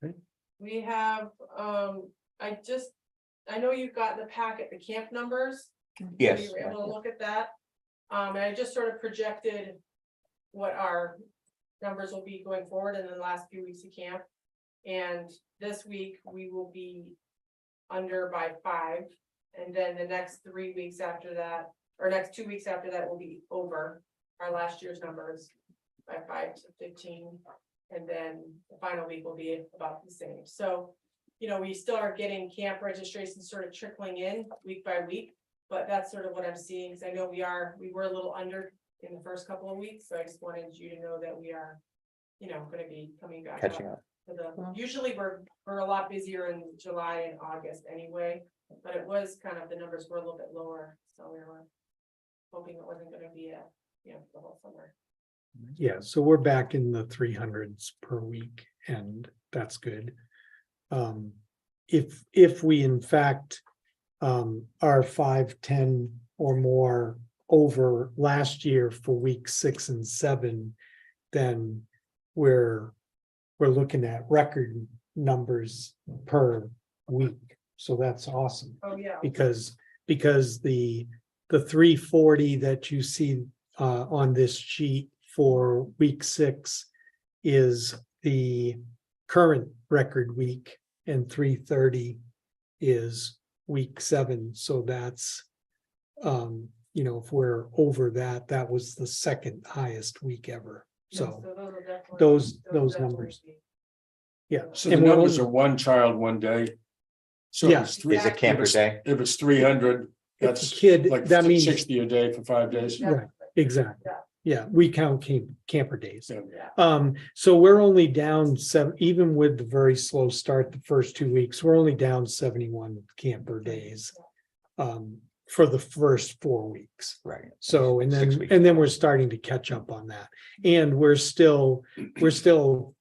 Okay. We have, I know you've got in the packet the camp numbers. Yes. You were able to look at that. And I just sort of projected what our numbers will be going forward in the last few weeks of camp. And this week, we will be under by 5. And then the next 3 weeks after that, or next 2 weeks after that will be over our last year's numbers by 5 to 15. And then the final week will be about the same. So, we still are getting camp registrations sort of trickling in week by week. But that's sort of what I'm seeing, because I know we were a little under in the first couple of weeks, so I just wanted you to know that we are, gonna be coming back. Catching up. Usually we're a lot busier in July and August anyway, but it was kind of, the numbers were a little bit lower, so we were hoping it wasn't gonna be the whole summer. Yeah, so we're back in the 300s per week, and that's good. If we in fact are 5, 10 or more over last year for weeks 6 and 7, then we're looking at record numbers per week. So that's awesome, Oh, yeah. because the 340 that you see on this sheet for week 6 is the current record week, and 330 is week 7. So that's if we're over that, that was the second highest week ever. So those will definitely- those definitely numbers. be- yeah. So the And we're numbers only- are one child, one day. So Yeah. it's three. Is it camper day? If it's 300, If that's the kid, like that means, 60 a day for 5 days. right, exactly. Yeah. Yeah, we count camper days. So Yeah. So we're only down 7, even with the very slow start, the first 2 weeks, we're only down 71 camper days. For the first 4 weeks. Right. So, and 6 then, weeks. and then we're starting to catch up on that. And we're still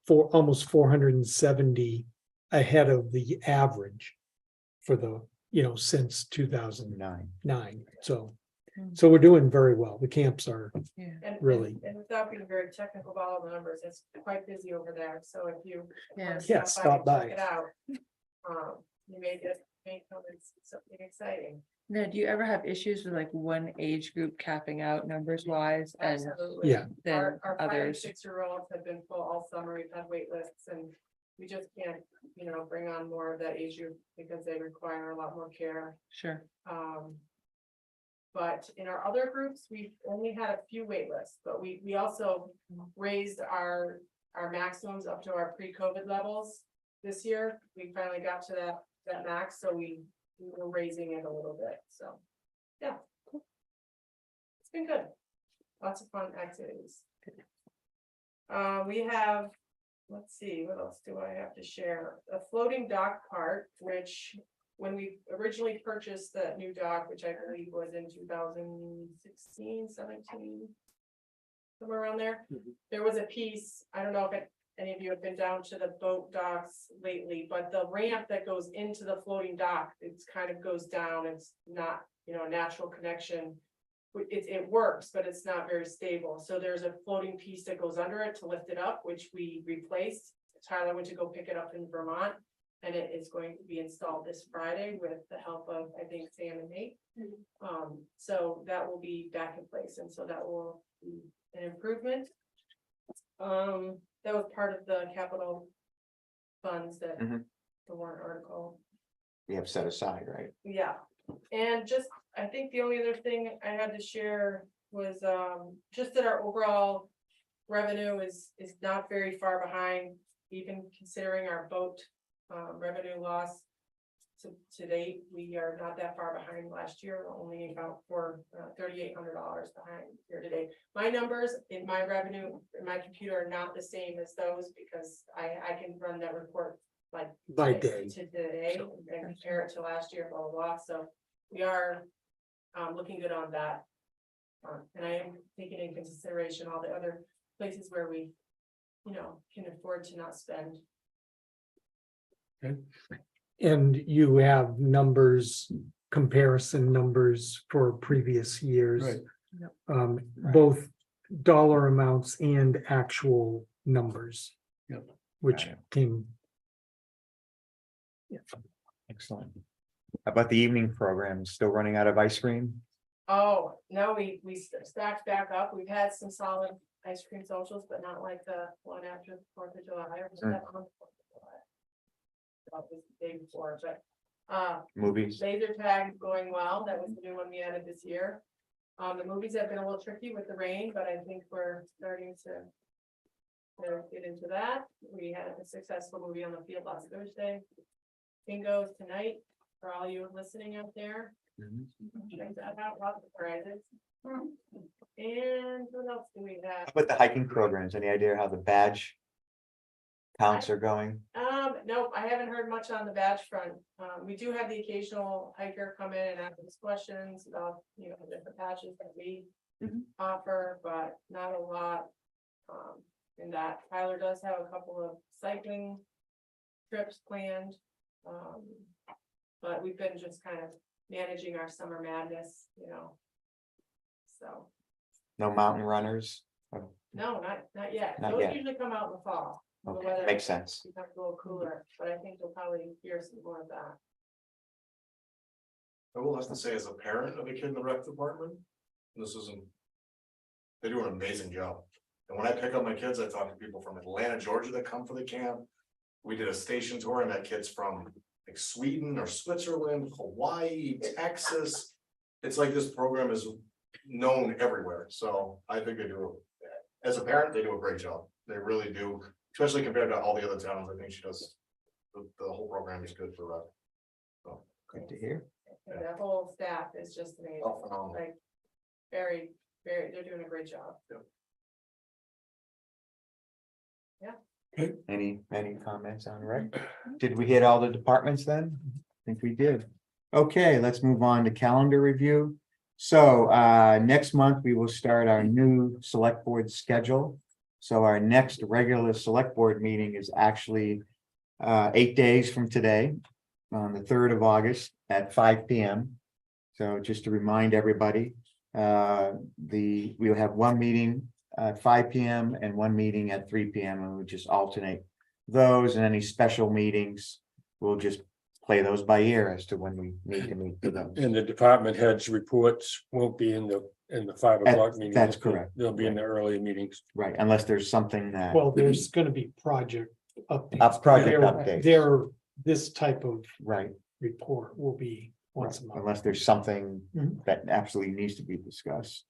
for almost 470 ahead of the average for the, since 2009. 9. So we're doing very well. The camps are, Yeah. Really. And without being very technical about all the numbers, it's quite busy over there. So if you Yeah. Yeah, stop and by. check it out, you may come and see something exciting. Now, do you ever have issues with like one age group capping out numbers wise and Absolutely. yeah. then Our 5 and others? 6-year-olds have been full all summer. We've had wait lists and we just can't, bring on more of that age group because they require a lot more care. Sure. But in our other groups, we've only had a few wait lists, but we also raised our maximums up to our pre-COVID levels this year. We finally got to that max, so we were raising it a little bit, so, yeah. It's been good. Lots of fun activities. We have, let's see, what else do I have to share? A floating dock part, which when we originally purchased the new dock, which I believe was in 2016, 17, somewhere around there, there was a piece, I don't know if any of you have been down to the boat docks lately, but the ramp that goes into the floating dock, it's kind of goes down. It's not, a natural connection. It works, but it's not very stable. So there's a floating piece that goes under it to lift it up, which we replaced. Tyler went to go pick it up in Vermont, and it is going to be installed this Friday with the help of, I think, Sam and Nate. So that will be back in place, and so that will be an improvement. That was part of the capital funds that Mhm. the warrant article. We have set aside, right? Yeah, and just, I think the only other thing I had to share was, just that our overall revenue is not very far behind, even considering our boat, revenue loss. to date, we are not that far behind last year, we're only about $3,800 behind year to date. My numbers in my revenue, in my computer are not the same as those because I can run that report like. By today- day. To today and compare it to last year, blah, blah, blah, so we are looking good on that. And I am taking into consideration all the other places where we, can afford to not spend. And you have numbers, comparison numbers for previous years. Right. Both dollar amounts and actual numbers. Yep. Which Right. came, Excellent. How about the evening program? Still running out of ice cream? Oh, no, we stacked back up. We've had some solid ice cream socials, but not like the one after the 4th of July. Or was that on the 4th of July? That was the day before, but Movies? laser tag going well. That was the new one we added this year. The movies have been a little tricky with the rain, but I think we're starting to get into that. We had a successful movie on the field last Thursday. Bingo's tonight for all you listening out there. Check that out, lots of prizes. And what else do we have? How about the hiking programs? Any idea how the badge counts are going? Nope, I haven't heard much on the badge front. We do have the occasional hiker come in and ask us questions about, the different patches that we offer, but not a lot. In that Tyler does have a couple of cycling trips planned. But we've been just kind of managing our summer madness, so. No mountain runners? No, not yet. Not Those yet. usually come out in the fall. when the Okay, weather makes sense. becomes a little cooler, but I think you'll probably hear some more of that. I will have to say, as a parent of a kid in the rec department, this isn't. They do an amazing job. And when I pick up my kids, I talk to people from Atlanta, Georgia that come for the camp. We did a station tour and met kids from like Sweden or Switzerland, Hawaii, Texas. It's like this program is known everywhere. So I think they do, as a parent, they do a great job. They really do, especially compared to all the other towns. I think she does. The whole program is good for rec. So. Good to hear. And the whole staff is just amazing, Oh, phenomenal. like, very, they're doing a great job. Any comments on rec? Did we hit all the departments then? I think we did. Okay, let's move on to calendar review. So next month, we will start our new select board schedule. So our next regular select board meeting is actually 8 days from today, on the 3rd of August at 5 p.m. So just to remind everybody, we'll have one meeting at 5 p.m. and one meeting at 3 p.m. and we'll just alternate those, and any special meetings, we'll just play those by ear as to when we need to meet for those. And the department heads reports won't be in the 5 o'clock meeting. That's correct. They'll be in the early meetings. Right, unless there's something that. well, there's gonna be project updates. Up project They're- updates. They're, this type of Right, report will be once a month. unless there's something Mhm. that absolutely needs to be discussed.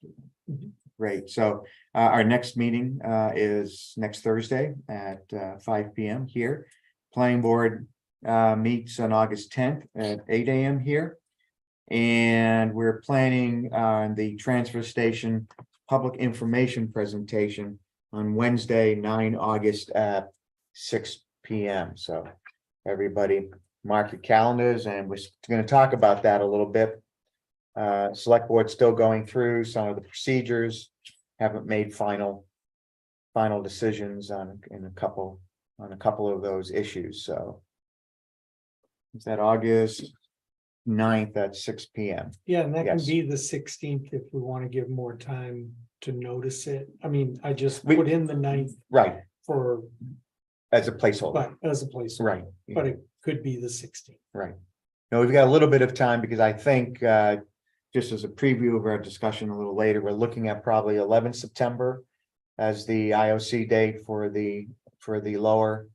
Mhm. Great, so our next meeting is next Thursday at 5 p.m. here. Planning board meets on August 10th at 8 a.m. here. And we're planning on the transfer station public information presentation on Wednesday, 9 August at 6 p.m. So everybody mark your calendars, and we're going to talk about that a little bit. Select board still going through some of the procedures, haven't made final decisions on a couple of those issues, so. Is that August 9th at 6 p.m.? Yeah, and that can Yes. be the 16th if we want to give more time to notice it. I mean, I just We- put in the 9th Right, for, as a placeholder, but as a place. right. But it could be the 16th. Right. Now, we've got a little bit of time because I think, just as a preview of our discussion a little later, we're looking at probably 11 September as the IOC date for the lower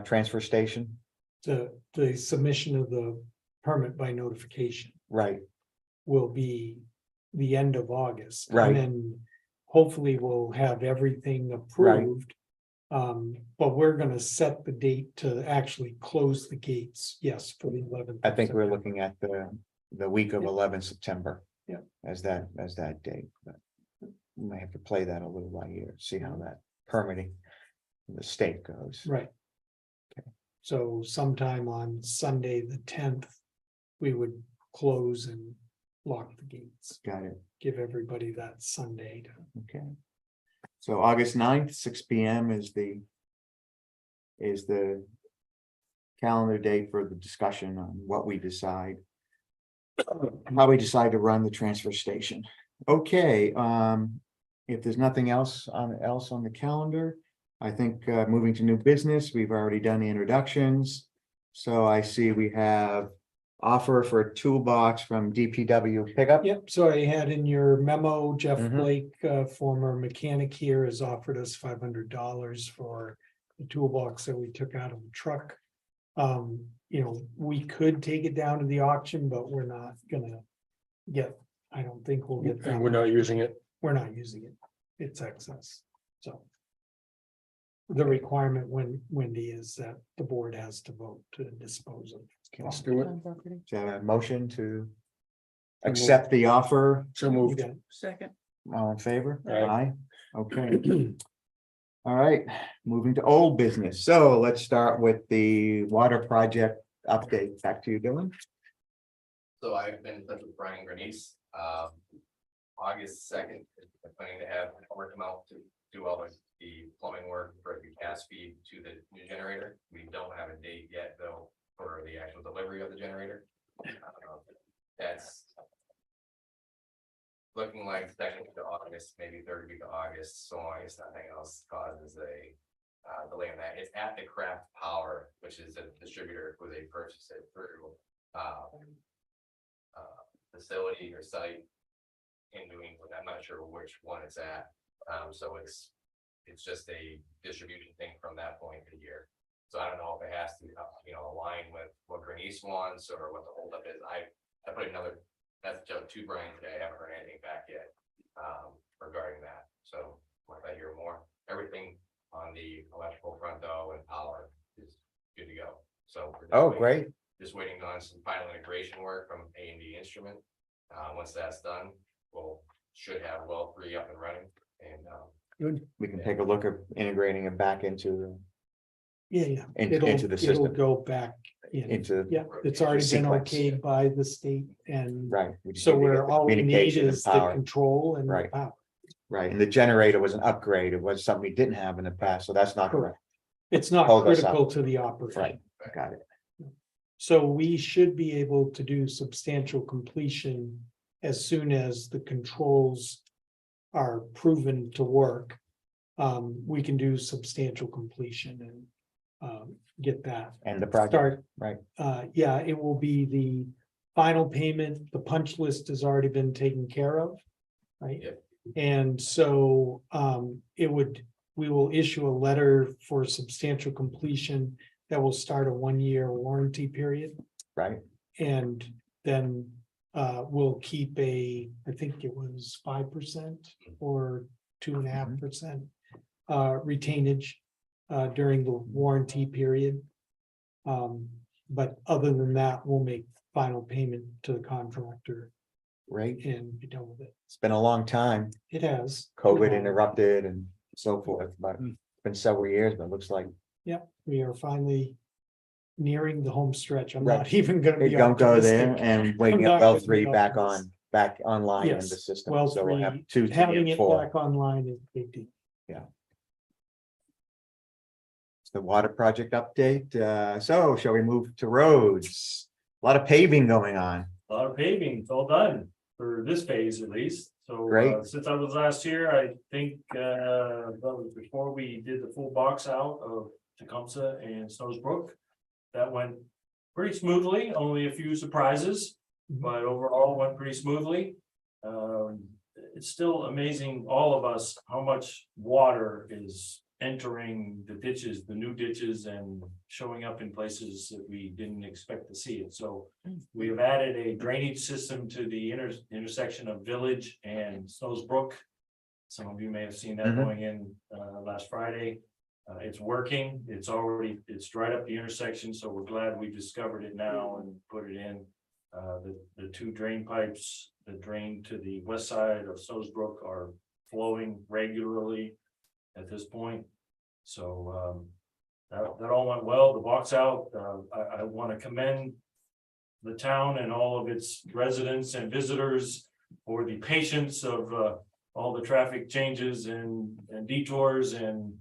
transfer station. The submission of the permit by notification Right, will be the end of August. Right. And then hopefully we'll have everything approved But we're gonna set the date to actually close the gates, yes, for the 11th. I think we're looking at the week of Yeah. 11 September. Yeah. As that date, but we might have to play that a little by ear, see how that permitting from the state goes. Right. So sometime on Sunday, the 10th, we would close and lock the gates, Got it, give everybody that Sunday to. okay. So August 9th, 6 PM is the calendar date for the discussion on what we decide. How we decide to run the transfer station. Okay, if there's nothing else on the calendar, I think moving to new business, we've already done the introductions. So I see we have offer for a toolbox from DPW pickup. Yep, so I had in your memo, Jeff Mhm. Blake, former mechanic here, has offered us $500 for the toolbox that we took out of the truck. We could take it down to the auction, but we're not gonna I don't think we'll get that. And we're not using it. We're not using it. It's excess, so. The requirement Wendy, is that the board has to vote to dispose of. Let's do it. Town property. So a motion to accept the offer, So You moved. got it? Second. all in favor? Aye. Okay. All right, moving to old business. So let's start with the water project update. Back to you, Dylan. So I've been in touch with Brian Grenice. August 2nd, I'm planning to have work come out to do all the plumbing work for the gas feed to the new generator. We don't have a date yet though for the actual delivery of the generator. That's looking like second week of August, maybe third week of August, so long as nothing else causes a delay in that. It's at the Craft Power, which is a distributor who they purchased it through facility or site in New England. I'm not sure which one it's at. So it's just a distribution thing from that point of the year. So I don't know if it has to, align with what Grenice wants or what the holdup is. I put another message out to Brian today. I haven't heard anything back yet regarding that. So once I hear more, everything on the electrical front though and power is good to go. So we're just Oh, waiting- great. Just waiting on some final integration work from A&D Instrument. Once that's done, should have well 3 up and running and Good, We can take a look at integrating it back into yeah. Into the It'll system. go back in. into, Yeah, it's already been sequence. okayed by the state and right. we just so need to get we're the all we need communication and is the power. control and the Right. power. Right, and the generator was an upgrade. It was something we didn't have in the past, so that's not correct. Correct. It's not Hold us up. critical to the operation. Right, got it. So we should be able to do substantial completion as soon as the controls are proven to work. We can do substantial completion and get that. And the project, Start, right, yeah, it will be the final payment. The punch list has already been taken care of, right? Yep. And so we will issue a letter for substantial completion that will start a 1-year warranty period. right, And then we'll keep I think it was 5% or 2.5% retainage during the warranty period. But other than that, we'll make final payment to the contractor right. and be done with it. It's been a long time. It has. COVID interrupted and so forth, but it's been several years, but it looks like Yep, we are finally nearing the home stretch. I'm Right. not even gonna they be don't go there optimistic. and waking not up well gonna be 3 back optimistic. back online in the Yes, system. well, So we'll have 3, 2, 3, having and it 4. back online is a big deal. It's the water project update. So shall we move to roads? A lot of paving going on. A lot of paving, it's all done for this phase at least. So Great. since I was last here, I think that was before we did the full box out of Tecumseh and Snows Brook. That went pretty smoothly, only a few surprises, but overall went pretty smoothly. It's still amazing, all of us, how much water is entering the ditches, the new ditches, and showing up in places that we didn't expect to see it. So we have added a drainage system to the intersection of Village and Snows Brook. Some of you may have seen that Mhm. going in last Friday. It's working, it's right up the intersection, so we're glad we discovered it now and put it in. The two drain pipes that drain to the west side of Snowsbrook are flowing regularly at this point. So, that all went well. The box out, I want to commend the town and all of its residents and visitors for the patience of, all the traffic changes and detours and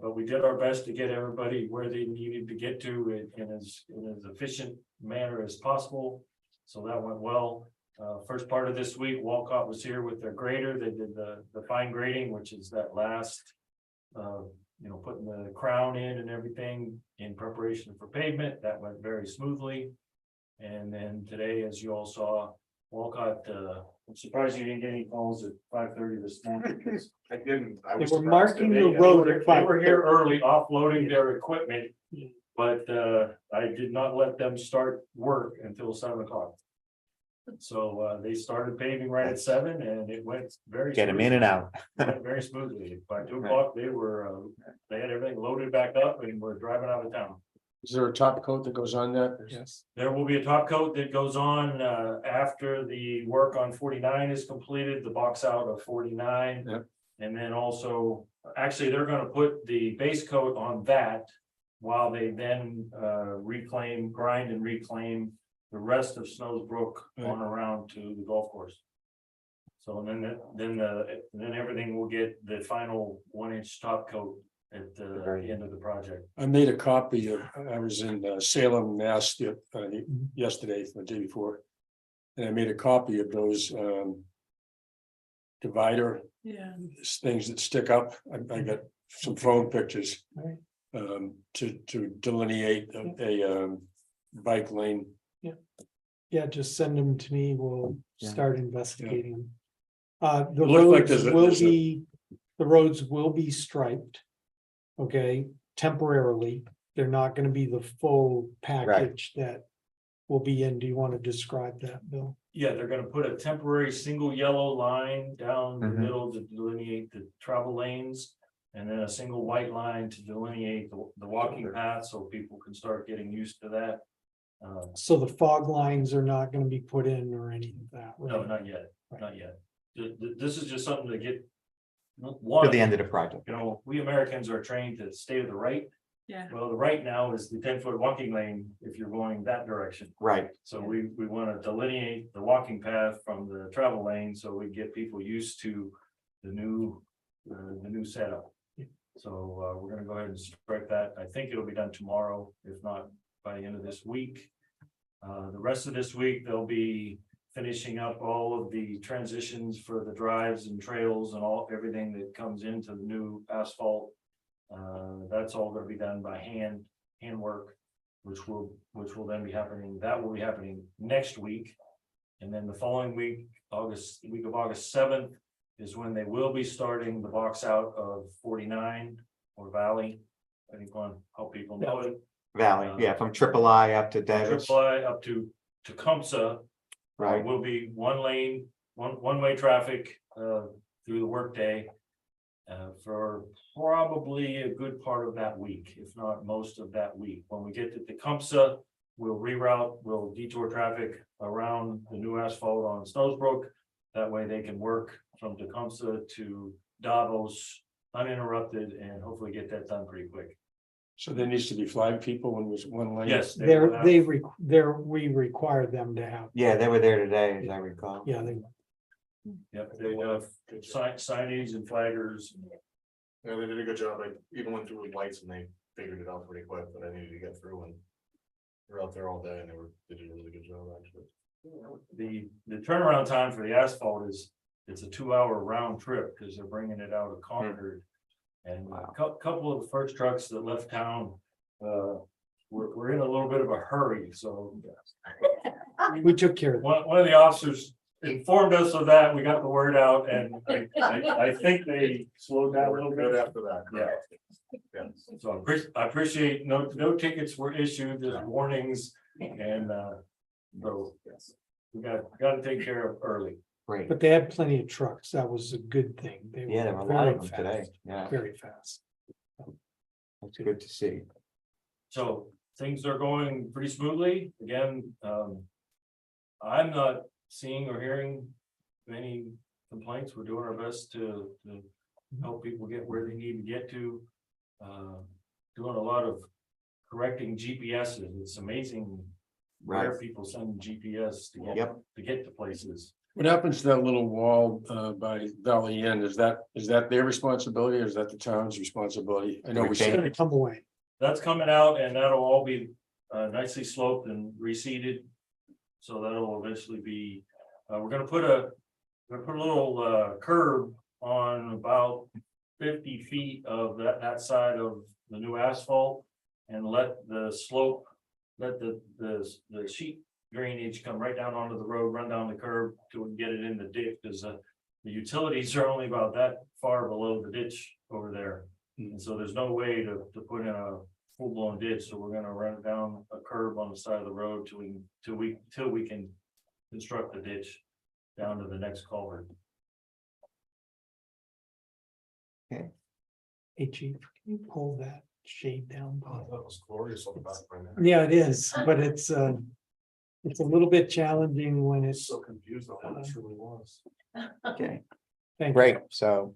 but we did our best to get everybody where they needed to get to in as efficient manner as possible. So that went well. First part of this week, Walcott was here with their grader. They did the fine grading, which is that last, putting the crown in and everything in preparation for pavement. That went very smoothly. And then today, as you all saw, Walcott, I'm surprised you didn't get any calls at 5:30 this morning because I didn't. I They was were surprised marking that the they- road they at were here 5:30. early offloading their equipment. But I did not let them start work until 7 o'clock. So they started paving right at 7 and it went very. Get them in and out. Went very smoothly. By 2 o'clock, they had everything loaded back up and were driving out of town. Is there a top coat that goes on that? Yes. There will be a top coat that goes on after the work on 49 is completed, the box out of 49. Yep. And then also, actually, they're gonna put the base coat on that while they then grind and reclaim the rest of Snowsbrook on around to the golf course. So then everything will get the final 1-inch top coat at the end of the project. I made a copy of, I was in Salem, Mass, yesterday, the day before. And I made a copy of those divider things that stick up. I got some phone pictures. Right. To delineate a bike lane. Yeah, just send them to me. We'll Yeah. start investigating them. The It looks like roads the roads will be striped. Okay, temporarily. They're not gonna be the full package that will be in. Do you want to describe that, Bill? Yeah, they're gonna put a temporary single yellow line down the Mhm. middle to delineate the travel lanes. And then a single white line to delineate the walking path, so people can start getting used to that. So the fog lines are not gonna be put in or any of that? No, right? not yet, Right. not yet. This is just something to get. To One, the end of the project. we Americans are trained to stay to the right. Yeah. Well, the right now is the 10-foot walking lane if you're going that direction. Right. So we want to delineate the walking path from the travel lane, so we get people used to the new setup. So we're gonna go ahead and strike that. I think it'll be done tomorrow, if not by the end of this week. The rest of this week, they'll be finishing up all of the transitions for the drives and trails and everything that comes into the new asphalt. That's all gonna be done by handwork, which will then be happening, that will be happening next week. And then the following week, August 7th is when they will be starting the box out of 49 or Valley. I think want to help people know it. Valley, yeah, from Triple I up to Davis, Triple I up to Tecumseh. right? Will be one lane, one-way traffic through the workday. For probably a good part of that week, if not most of that week. When we get to Tecumseh, we'll we'll detour traffic around the new asphalt on Snowsbrook. That way they can work from Tecumseh to Davos uninterrupted and hopefully get that done pretty quick. So there needs to be 5 people when there's one lane. Yes. they will have- We require them to have. Yeah, they were there today, as I recall. Yeah, they, Yep, they will have signage and flaggers. Yeah, they did a good job. I even went through with lights and they figured it out pretty quick, but I needed to get through and. We're out there all day and they did a really good job, actually. The turnaround time for the asphalt it's a 2-hour round trip because they're bringing it out of Concord. And a couple of the first trucks that left town, we're in a little bit of a hurry, so. we took care of that. One of the officers informed us of that, we got the word out, and I think they slowed down a little Good bit. after that. Yeah. Yeah. So I appreciate, no tickets were issued, there's warnings, and so we got to take care of early. Great. But they had plenty of trucks. That was a good thing. They Yeah, there were a lot very of them today. fast, Yeah. Very fast. That's good to see. So things are going pretty smoothly. Again, I'm not seeing or hearing many complaints. We're doing our best to help people get where they need to get to. Doing a lot of correcting GPSs. It's amazing where Right. people send GPS to Yep. get to places. What happens to that little wall by Valley Inn? Is that their responsibility or is that the town's responsibility? I know we It's said, gonna come away. That's coming out and that'll all be nicely sloped and reseeded. So that'll eventually be, we're gonna put a little curb on about 50 feet of that side of the new asphalt. And let the slope, let the sheet drainage come right down onto the road, run down the curb till we get it in the ditch, because the utilities are only about that far below the ditch over there. And so there's no way to put in a full-blown ditch, so we're gonna run it down a curb on the side of the road till we can construct the ditch down to the next culvert. Hey, chief, can you pull that shade down? Oh, that was glorious on the back right now. Yeah, it is, but it's a little bit challenging when it's. So confused on what it truly was. Okay, Thank you. great. So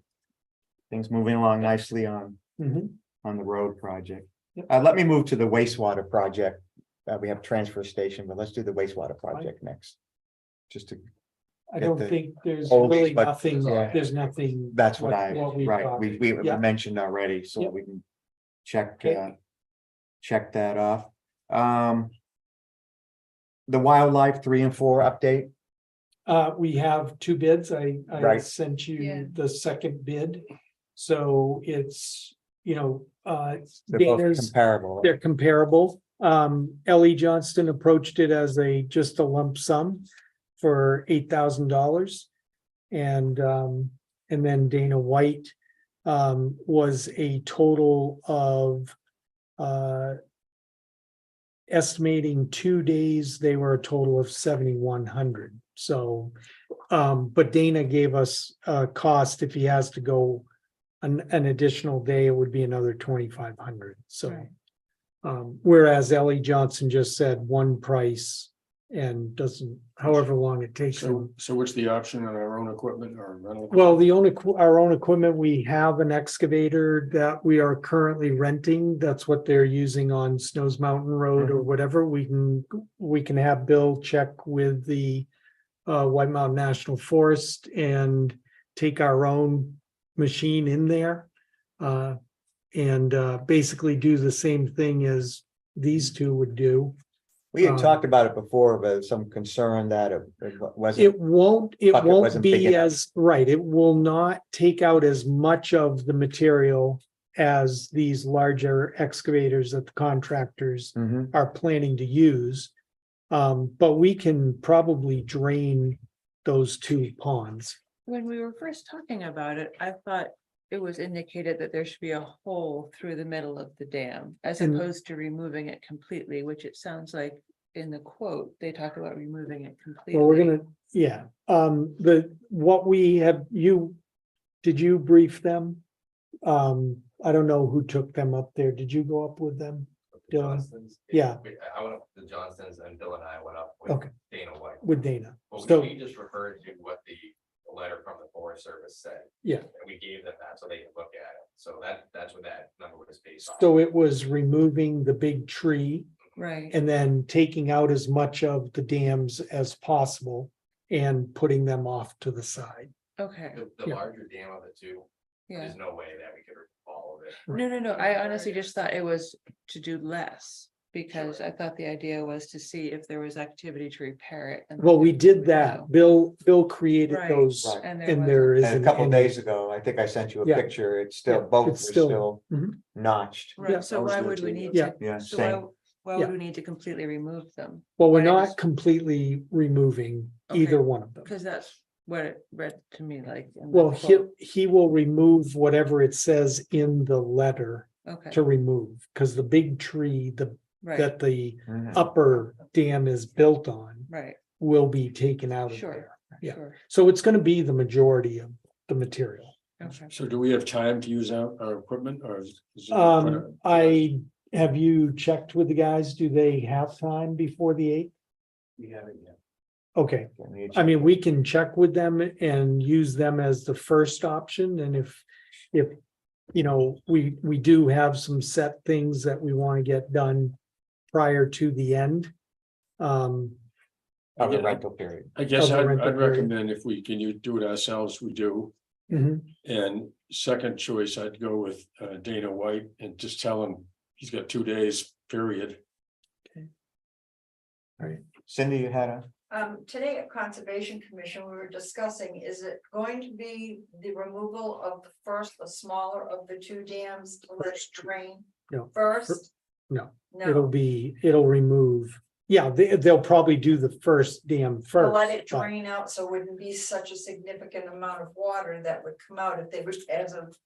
things moving along nicely on Mhm. the road project. Yep. Let me move to the wastewater project. We have transfer station, but let's do the wastewater project next. Just to, I Get don't the think there's oldies, really but- nothing, yeah. there's nothing. that's what I, we've right, got. we Yeah. mentioned already, so Yep. we can check, Okay. check that off. The wildlife 3 and 4 update, We have two bids. I Right. sent Yeah. you the second bid. So it's, they're both Dana's, comparable. they're comparable. Ellie Johnston approached it as just a lump sum for $8,000. And then Dana White was a total of estimating 2 days, they were a total of 7,100. So, but Dana gave us a cost if he has to go an additional day, it would be another 2,500. So, Right. Whereas Ellie Johnson just said one price and doesn't, however long it takes them. so what's the option on our own equipment or rental? Well, our own equipment, we have an excavator that we are currently renting. That's what they're using on Snows Mountain Road or whatever. We can have Bill check with the White Mountain National Forest and take our own machine in there. And basically do the same thing as these two would do. We had talked about it before, but some concern that it wasn't, It won't Bucket wasn't big be enough. as, right, it will not take out as much of the material as these larger excavators that the contractors Mhm. are planning to use. But we can probably drain those two ponds. When we were first talking about it, I thought it was indicated that there should be a hole through the middle of the dam as And- opposed to removing it completely, which it sounds like in the quote, they talk about removing it completely. Well, we're gonna, yeah, what we have, did you brief them? I don't know who took them up there. Did you go up with them? Dylan? Johnston's. Yeah. I went up to the Johnston's and Bill and I went up Okay. with Dana White. With Dana? Well, So, we just referred to what the letter from the Forest Service said. Yeah. And we gave them that so they could look at it. So that's what that number was based on. so it was removing the big tree Right, and then taking out as much of the dams as possible and putting them off to the side. okay, The Yeah. larger dam of the two, yeah. there's no way that we could remove all of it. No, I honestly just thought it was to do less. Because I thought the idea was to see if there was activity to repair it. And Well, we then did would that. know. Bill created Right. those Right. And and there there wasn't. is. And a couple days ago, I think I sent you a Yeah. picture. It's still, Yeah, both are it's still- still Mhm. notched. Yeah. Right, so I was why there would we too. need Yeah. to, Yeah, so same. why Yeah. would we need to completely remove them? Well, we're Why not just- completely removing Okay. either one of them. Because that's what it read to me like. in the Well, quote. he will remove whatever it says in the letter Okay, to remove, because the big tree, right, that the Mhm. upper dam is built on right, will be taken out of Sure. there. Yeah. sure, So it's gonna be the majority of the material. Okay. So do we have time to use our equipment or? is it- Have you checked with the guys? Do they have time before the 8th? We haven't yet. Okay, I mean, we can check with them and use them as the first option, and if, you know, we do have some set things that we want to get done prior to the end. Of the rental period. I guess Of the rental I'd period. recommend if we can you do it ourselves, we do. Mhm. And second choice, I'd go with Dana White and just tell him he's got 2 days, period. Cindy, you had a, Today at Conservation Commission, we were discussing, is it going to be the removal of the smaller of the two dams to let it drain? No. First? No. No, It'll remove, yeah, they'll probably do the first dam to first. let it but- drain out, so it wouldn't be such a significant amount of water that would come out if they were as of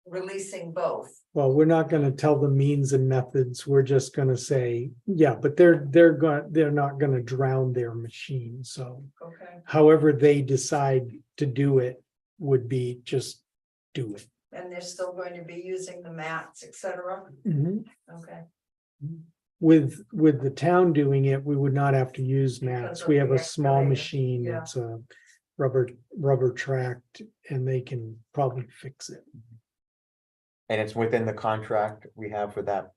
releasing both. Well, we're not gonna tell the means and methods, we're just gonna say, yeah, but they're not gonna drown their machine, so. Okay, However they decide to do it would be just do it. and they're still going to be using the mats, et cetera. Okay, With the town doing it, we would not have to use Because mats. of We have the a small excavator, machine yeah. that's a rubber tracked, and they can probably fix it. and it's within the contract we have for that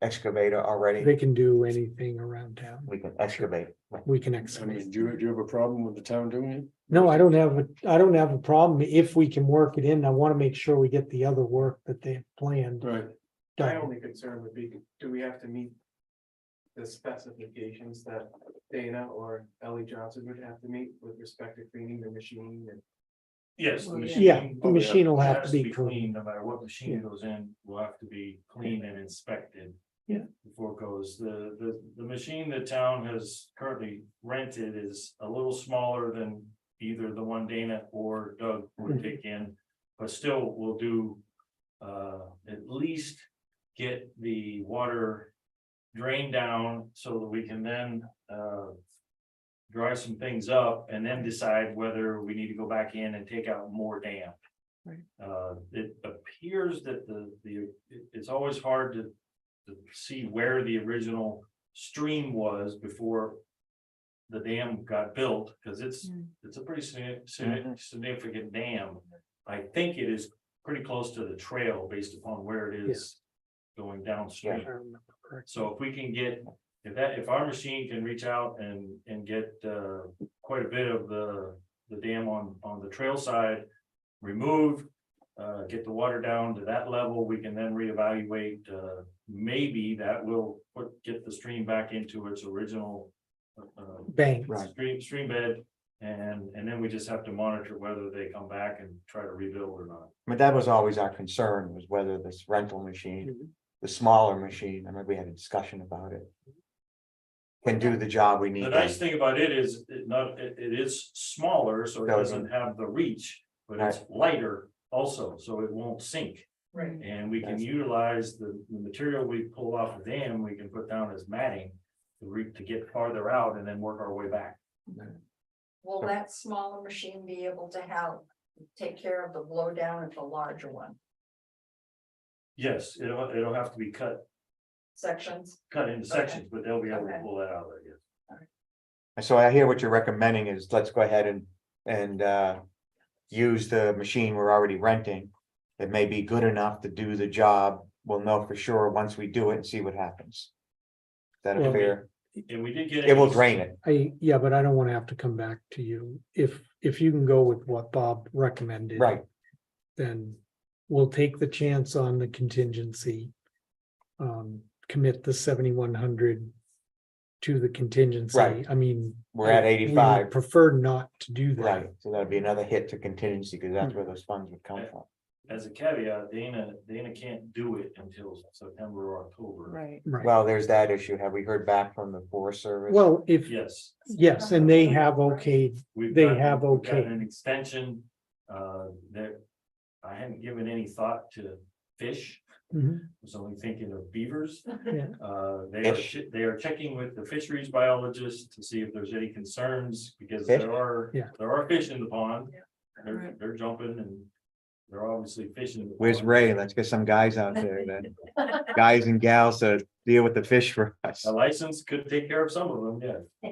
excavator already. They can do anything around town. We can excavate. We can I mean, excavate. do you have a problem with the town doing it? No, I don't have a problem if we can work it in. I want to make sure we get the other work that they have planned Right, My done. only concern would be, do we have to meet the specifications that Dana or Ellie Johnson would have to meet with respect to cleaning the machine and? Yes. Well, yeah. Yeah, machine- the machine will it have has to be clean. No matter what machine Yeah. goes in, will have to be cleaned and inspected. Yeah. Before it goes, the machine the town has currently rented is a little smaller than either the one Dana or Doug would Mhm. take in. But still will do, at least get the water drained down so that we can then, dry some things up and then decide whether we need to go back in and take out more dam. Right. It appears that it's always hard to see where the original stream was before the dam got built, because it's a pretty significant dam. I think it is pretty close to the trail based upon where it is going downstream. If I remember correctly. So if we can get, if our machine can reach out and get quite a bit of the dam on the trail side removed. Get the water down to that level, we can then reevaluate, maybe that will get the stream back into its original. Bank. Right. Stream bed, and then we just have to monitor whether they come back and try to rebuild or not. I mean, that was always our concern, was whether this rental machine, the smaller machine, I remember we had a discussion about it. Can do the job we need. The nice thing about it is, it is smaller, so it Doesn't- doesn't have the reach, but it's lighter also, so it won't sink. right. And we can That's- utilize the material we pull off the dam, we can put down as matting to get farther out and then work our way back. Will that smaller machine be able to take care of the blow down at the larger one Yes, it'll have to be cut sections? into sections, but they'll be able to Okay. pull that out, I guess. And so I hear what you're recommending is let's go ahead and use the machine we're already renting. It may be good enough to do the job. We'll know for sure once we do it and see what happens. Is that a Well, fair? And we did get. It will drain it, Yeah, but I don't want to have to come back to you. If you can go with what Bob recommended. right? Then we'll take the chance on the contingency. Commit the 7,100 to the contingency. Right. I mean. We're at we would 85. Prefer not to do that. Right, so that'd be another hit to contingency, because that's where those funds would come from. As a caveat, Dana can't do it until September or October. Right. Right. Well, there's that issue. Have we heard back from the Forest Service? Well, Yes. yes, and they have okayed, We've They gotten- have we've gotten okay. An extension, that I hadn't given any thought to fish. Mhm. Was only thinking of beavers. Yeah. Fish. They are checking with the fisheries biologist to see if there's any concerns, because Fish? there are Yeah. fish in the pond. Right. They're jumping and They're obviously fishing. Where's Ray? Let's get some guys out there then. Guys and gals to deal with the fish for us. A license could take care of some of them, yeah.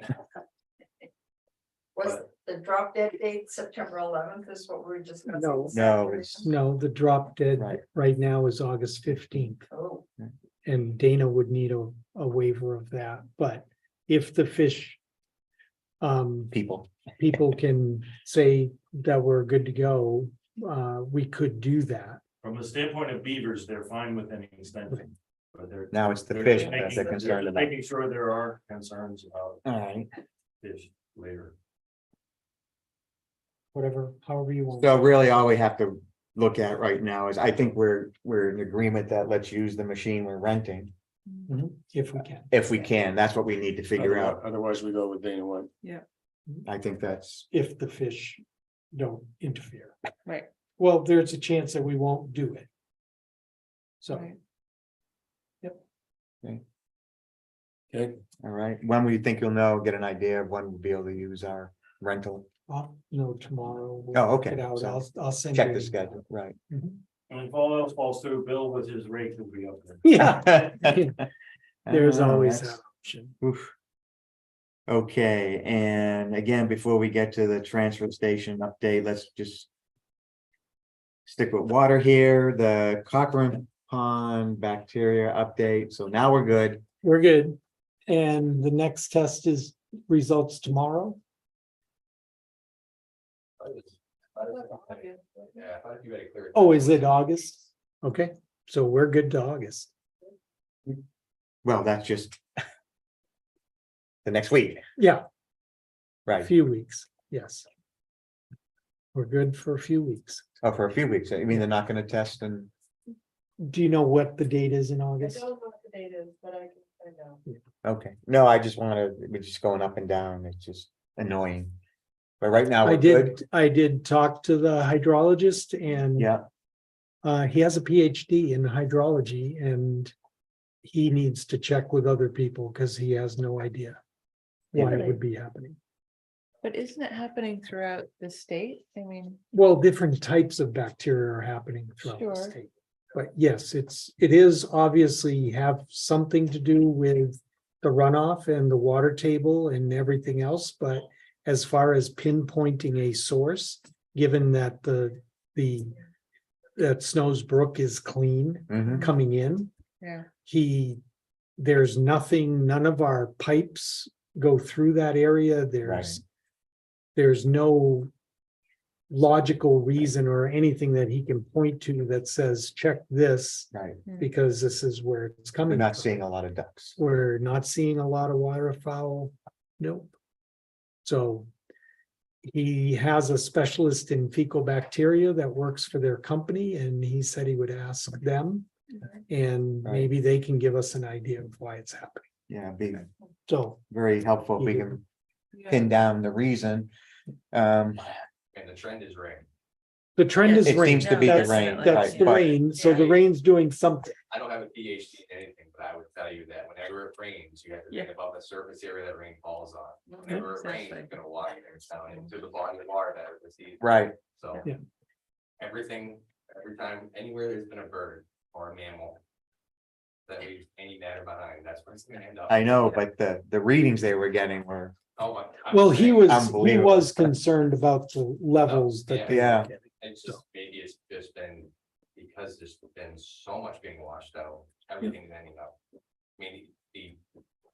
Was the drop dead date September 11th is what we were discussing? No. this No, afternoon? it's- No, the drop dead Right. right now is August 15th. Oh, And Dana would need a waiver of that, but if the fish. People. People can say that we're good to go, we could do that. From the standpoint of beavers, they're fine with any extension. But they're. Now it's the they're fish just that making- they're concerned about. Making sure there are concerns about All right. fish later. Whatever, however you want. So really, all we have to look at right now is, I think we're in agreement that let's use the machine we're renting. Mhm, if we can. If we can, that's what we need to figure out. Otherwise, we go with Dana White. I think that's, If the fish don't interfere. Right. Well, there's a chance that we won't do it. So, Right. Okay, all right. When we think you'll know, get an idea of when we'll be able to use our rental. I'll know tomorrow. We'll Oh, work okay. it out. So I'll send. Check you the an schedule, right. email. And if all else falls through, Bill with his rake will be up there. Yeah, there's Oh, always that's- that option. Oof. Okay, and again, before we get to the transfer station update, let's just. Stick with water here, the Cochrane Pond bacteria update, so now we're good. We're good. And the next test is results tomorrow. Yeah, I thought you had it cleared. Oh, is it August? Okay, so we're good to August. Well, that's just. The next week, Yeah, a right, few weeks, yes. We're good for a few weeks. oh, for a few weeks, I mean, they're not gonna test and, Do you know what the date is in I August? don't know what the date is, but I can find out. okay, no, I just wanna, we're just going up and down, it's just annoying. But right now, I we're good, I did talk to the hydrologist and yeah, he has a PhD in hydrology and he needs to check with other people because he has no idea why it would be happening. But isn't it happening throughout the state? I mean, Well, different types of bacteria are happening throughout the Sure. state. But yes, it is obviously have something to do with the runoff and the water table and everything else, but as far as pinpointing a source, given that that Snow's Brook is clean mhm, coming in, yeah, there's nothing, none of our pipes go through that area. There's no logical reason or anything that he can point to that says, check this, right, because this is where it's we're coming not from. seeing a lot of ducks. We're not seeing a lot of waterfowl. Nope. So he has a specialist in fecal bacteria that works for their company, and he said he would ask them. And Right. maybe they can give us an idea of why it's happening. Yeah, it'd be So, very helpful if we Yeah. can pin down the reason. And the trend is rain. the trend is It rain. seems to be the That's- rain, That's right, the but- rain, so the Yeah. rain's doing something. I don't have a PhD in anything, but I would tell you that whenever it rains, you have to think about the surface area that rain falls on. Whenever it rains, Exactly. it's gonna wash things down into the body of water that it receives. Right, So. Yeah. Every time, anywhere there's been a bird or a mammal. That leaves any matter behind, that's where it's gonna end up. I know, but the readings they were getting were, Oh, my. Well, he was Unbelievable. concerned about the levels that they Yeah. were getting. It's just, maybe it's just been, because there's been so much being washed out, everything's ending up. Maybe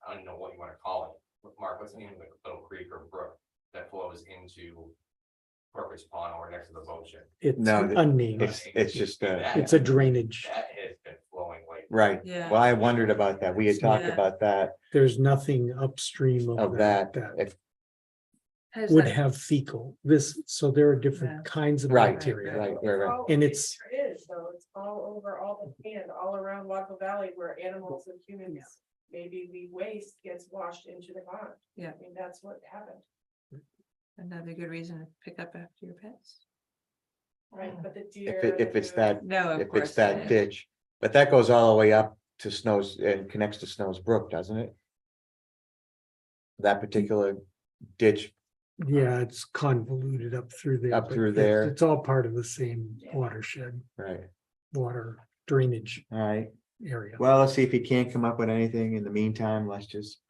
I don't know what you wanna call it, Mark, what's the name of the little creek or brook that flows into Corpus Pond or next to the boat shed? It's No, unnamed. it's just, It's a drainage. That has been flowing like. right. Yeah. Well, I wondered about that. We had talked Yeah. about that, There's nothing upstream of of that. that If- has would that- have fecal. So there are Yeah. different kinds of Right, bacteria. right. And it's- It is, though, it's all over all the land, all around Waco Valley where animals and humans, maybe the waste gets washed into the pond. Yeah. I mean, that's what happened, Another good reason to pick up after your pets. right? But the deer. if it's that, No, of if course. it's that ditch, but that goes all the way up to Snow's and connects to Snow's Brook, doesn't it? That particular ditch Yeah, it's convoluted up through there. Up but through it's- there. It's all part of the same watershed, Right, water drainage all right. area. Well, let's see if he can't come up with anything. In the meantime, let's just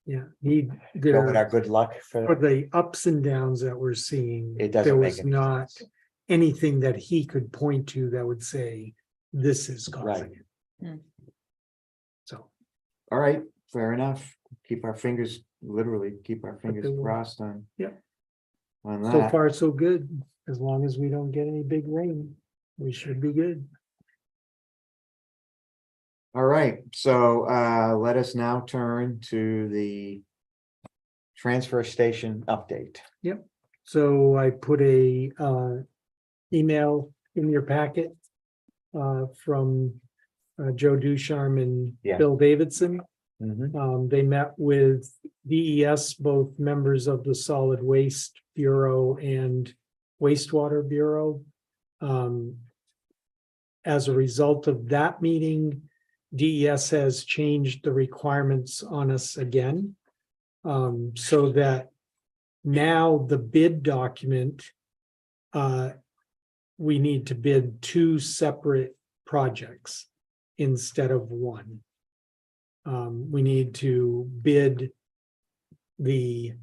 Yeah, he, go with our there, good luck for for, the ups and downs that we're seeing. it doesn't There make was any not sense. anything that he could point to that would say, this is causing it. Hmm. So, All right, fair enough. Keep our fingers, literally keep our fingers they will. crossed on. Yep. On so that. far, so good. As long as we don't get any big rain, we should be good. All right, so let us now turn to the transfer station update. So I put a email in your packet from Joe Ducharme and Yeah. Bill Davidson. Mhm. They met with DES, both members of the Solid Waste Bureau and Wastewater Bureau. As a result of that meeting, DES has changed the requirements on us again. So that now the bid document, we need to bid 2 separate projects instead of 1. We need to bid, the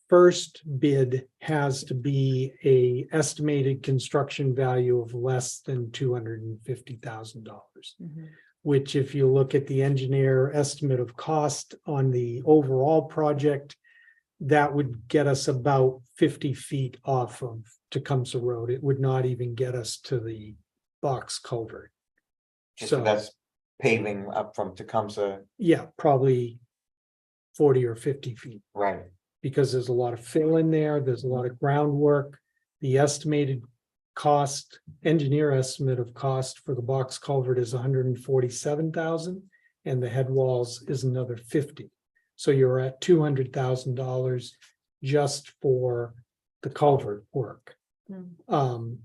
first bid has to be a estimated construction value of less than $250,000. Mhm. Which, if you look at the engineer estimate of cost on the overall project, that would get us about 50 feet off of Tecumseh Road. It would not even get us to the box culvert. So that's paving up from Tecumseh, Yeah, probably 40 or 50 feet, right? because there's a lot of fill in there, there's a lot of groundwork. The estimated cost, engineer estimate of cost for the box culvert is 147,000, and the head walls is another 50. So you're at $200,000 just for the culvert work. Hmm.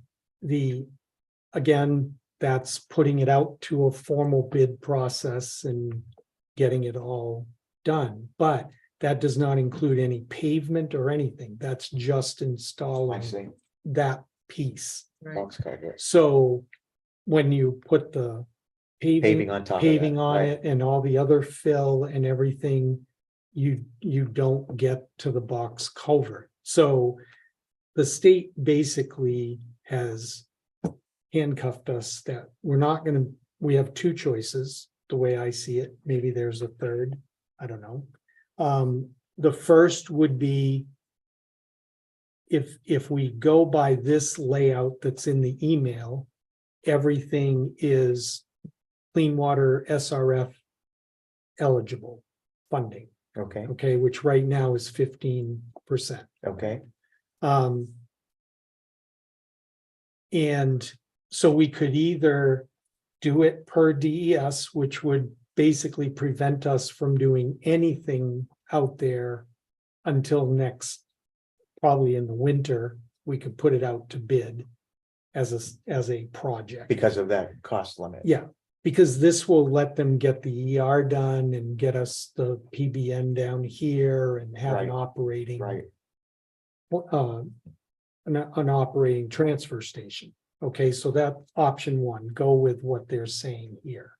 Again, that's putting it out to a formal bid process and getting it all done, but that does not include any pavement or anything. That's just I installing see. that piece. Right. Box culvert. So when you put the Paving on top of that, paving on right. it and all the other fill and everything, you don't get to the box culvert. So the state basically has handcuffed us that we're not gonna, we have 2 choices, the way I see it. Maybe there's a third, I don't know. The first would be if we go by this layout that's in the email, everything is clean water SRF eligible funding, Okay, okay, which right now is 15%. okay, And so we could either do it per DES, which would basically prevent us from doing anything out there until next, probably in the winter, we could put it out to bid as a project. because of that cost limit. Yeah, because this will let them get the ER done and get us the PBN down here and have an Right, operating. Right, An operating transfer station. Okay, so that option 1, go with what they're saying here.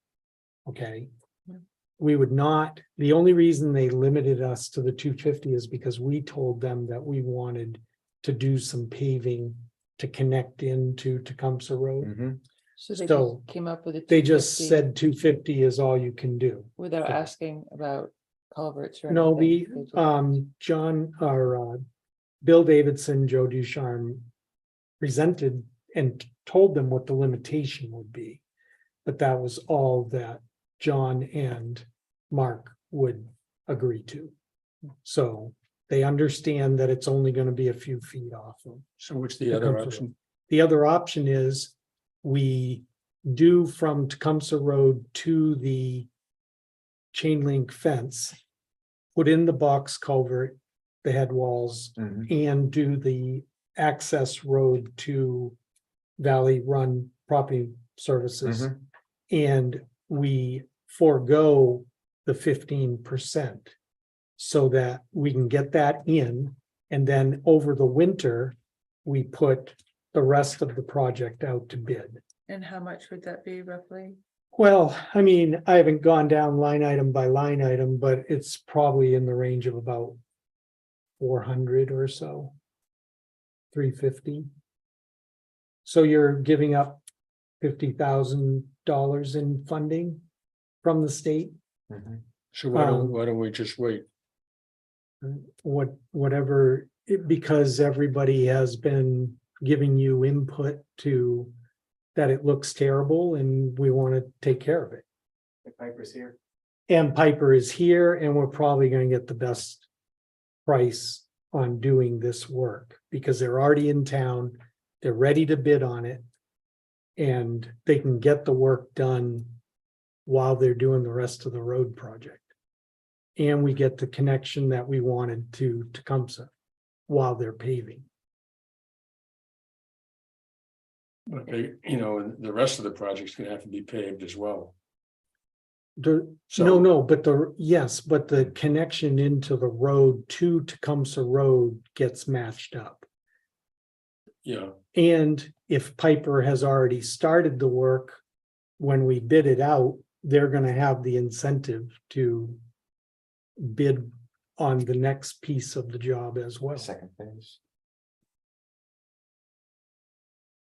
Okay. Yeah. We would not, the only reason they limited us to the 250 is because we told them that we wanted to do some paving to connect into Tecumseh Road. mhm. So they So, just came up with a. They just 250 said 250 is all you can do. Without asking about culverts or No, anything. They just- John or Bill Davidson, Joe Ducharme presented and told them what the limitation would be. But that was all that John and Mark would agree to. So they understand that it's only going to be a few feet off of. So what's the other Tecumseh option? Road. The other option is we do from Tecumseh Road to the chain link fence, put in the box culvert, the head walls, Mhm. and do the access road to Valley Run Property Services. Mhm. And we forego the 15%. So that we can get that in And then over the winter, we put the rest of the project out to bid. And how much would that be roughly? Well, I mean, I haven't gone down line item by line item, but it's probably in the range of about 400 or so. 350. So you're giving up $50,000 in funding from the state, Mhm. So Um, why don't we just wait? whatever, because everybody has been giving you input to that it looks terrible and we want to take care of it. If Piper's here. And Piper is here and we're probably going to get the best price on doing this work because they're already in town. They're ready to bid on it. And they can get the work done while they're doing the rest of the road project. And we get the connection that we wanted to Tecumseh while they're paving. But they, and the rest of the project's gonna have to be paved as well. No, no, but the connection into the road to Tecumseh Road gets matched up. Yeah, And if Piper has already started the work, when we bid it out, they're gonna have the incentive to bid on the next piece of the job as well. Second phase.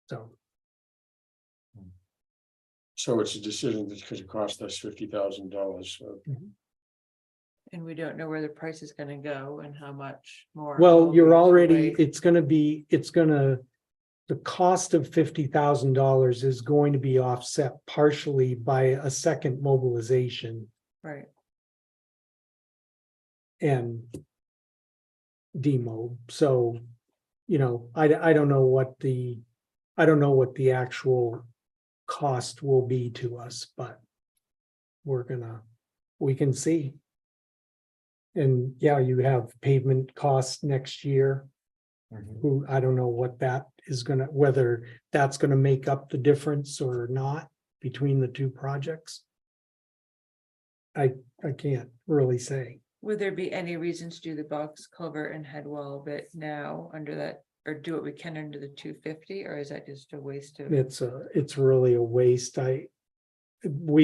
So, so it's a decision that's gonna cost us $50,000, so. And we don't know where the price is gonna go and how much more. well, will you're we already, wait. the cost of $50,000 is going to be offset partially by a second mobilization Right, and demo. So, I don't know what the the actual cost will be to us, but we can see. And yeah, you have pavement costs next year. Mhm. Who, I don't know what that is whether that's gonna make up the difference or not between the two projects. I can't really say. would there be any reason to do the box culvert and head wall bit now under that, or do what we can under the 250, or is that just a waste of? It's really a waste. I don't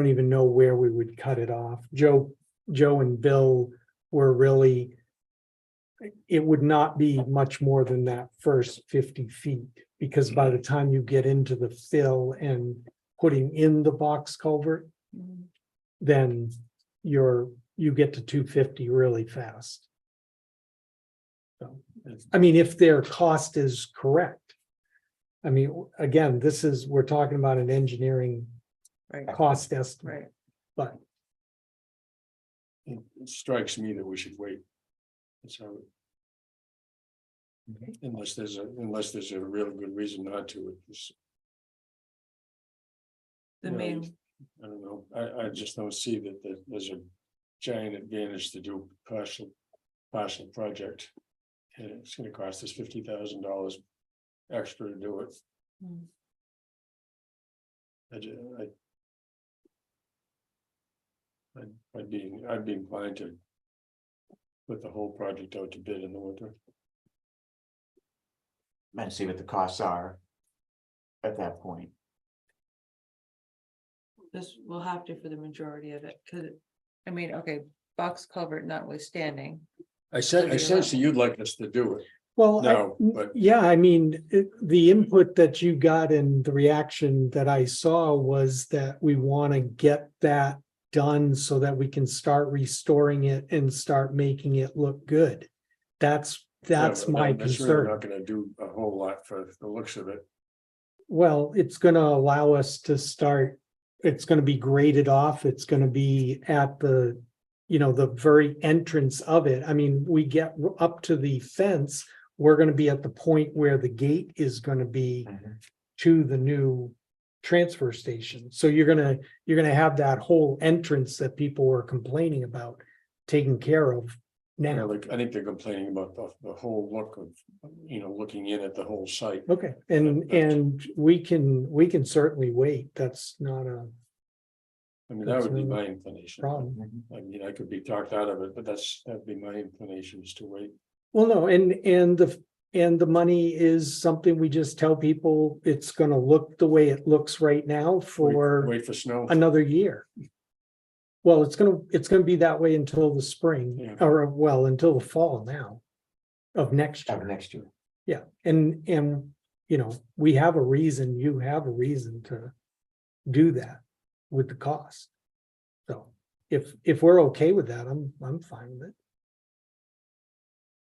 even know where we would cut it off. Joe and Bill were really, it would not be much more than that first 50 feet, because by the time you get into the fill and putting in the box culvert, Mhm. then you get to 250 really fast. So, I mean, if their cost is correct. I mean, again, we're talking about an engineering Right, cost estimate, right. but It strikes me that we should wait. That's how. Unless there's a real good reason not to. The No, main, I don't know, I just don't see that there's a giant advantage to do partial project. And it's gonna cost us $50,000 extra to do it. Hmm. I'd be inclined to put the whole project out to bid in the winter. And see what the costs are at that point. this will have to for the majority of it, cause I mean, okay, box culvert notwithstanding. I sense that you'd like us to do it. well, No, but- yeah, I mean, the input that you got and the reaction that I saw was that we want to get that done so that we can start restoring it and start making it look good. That's Yeah, but my that's really concern. not gonna do a whole lot for the looks of it. Well, it's gonna allow us to start, it's gonna be graded off, it's gonna be at the, the very entrance of it. I mean, we get up to the fence, we're gonna be at the point where the gate is gonna be to the new transfer station. So you're gonna have that whole entrance that people were complaining about taken care of Yeah, now. like, I think they're complaining about the whole look of, looking in at the whole site. Okay, and we can certainly wait. That's not I mean, that That's would be no my inclination. problem. I mean, I could be talked out of it, but that'd be my inclination is to wait. Well, no, and the money is something we just tell people it's gonna look the way it looks right now for Wait for snow. another year. Well, it's gonna be that way until the spring, Yeah. or well, until the fall now. Of next Of year, next year. yeah, and you know, we have a reason, you have a reason to do that with the cost. So if we're okay with that, I'm fine with it.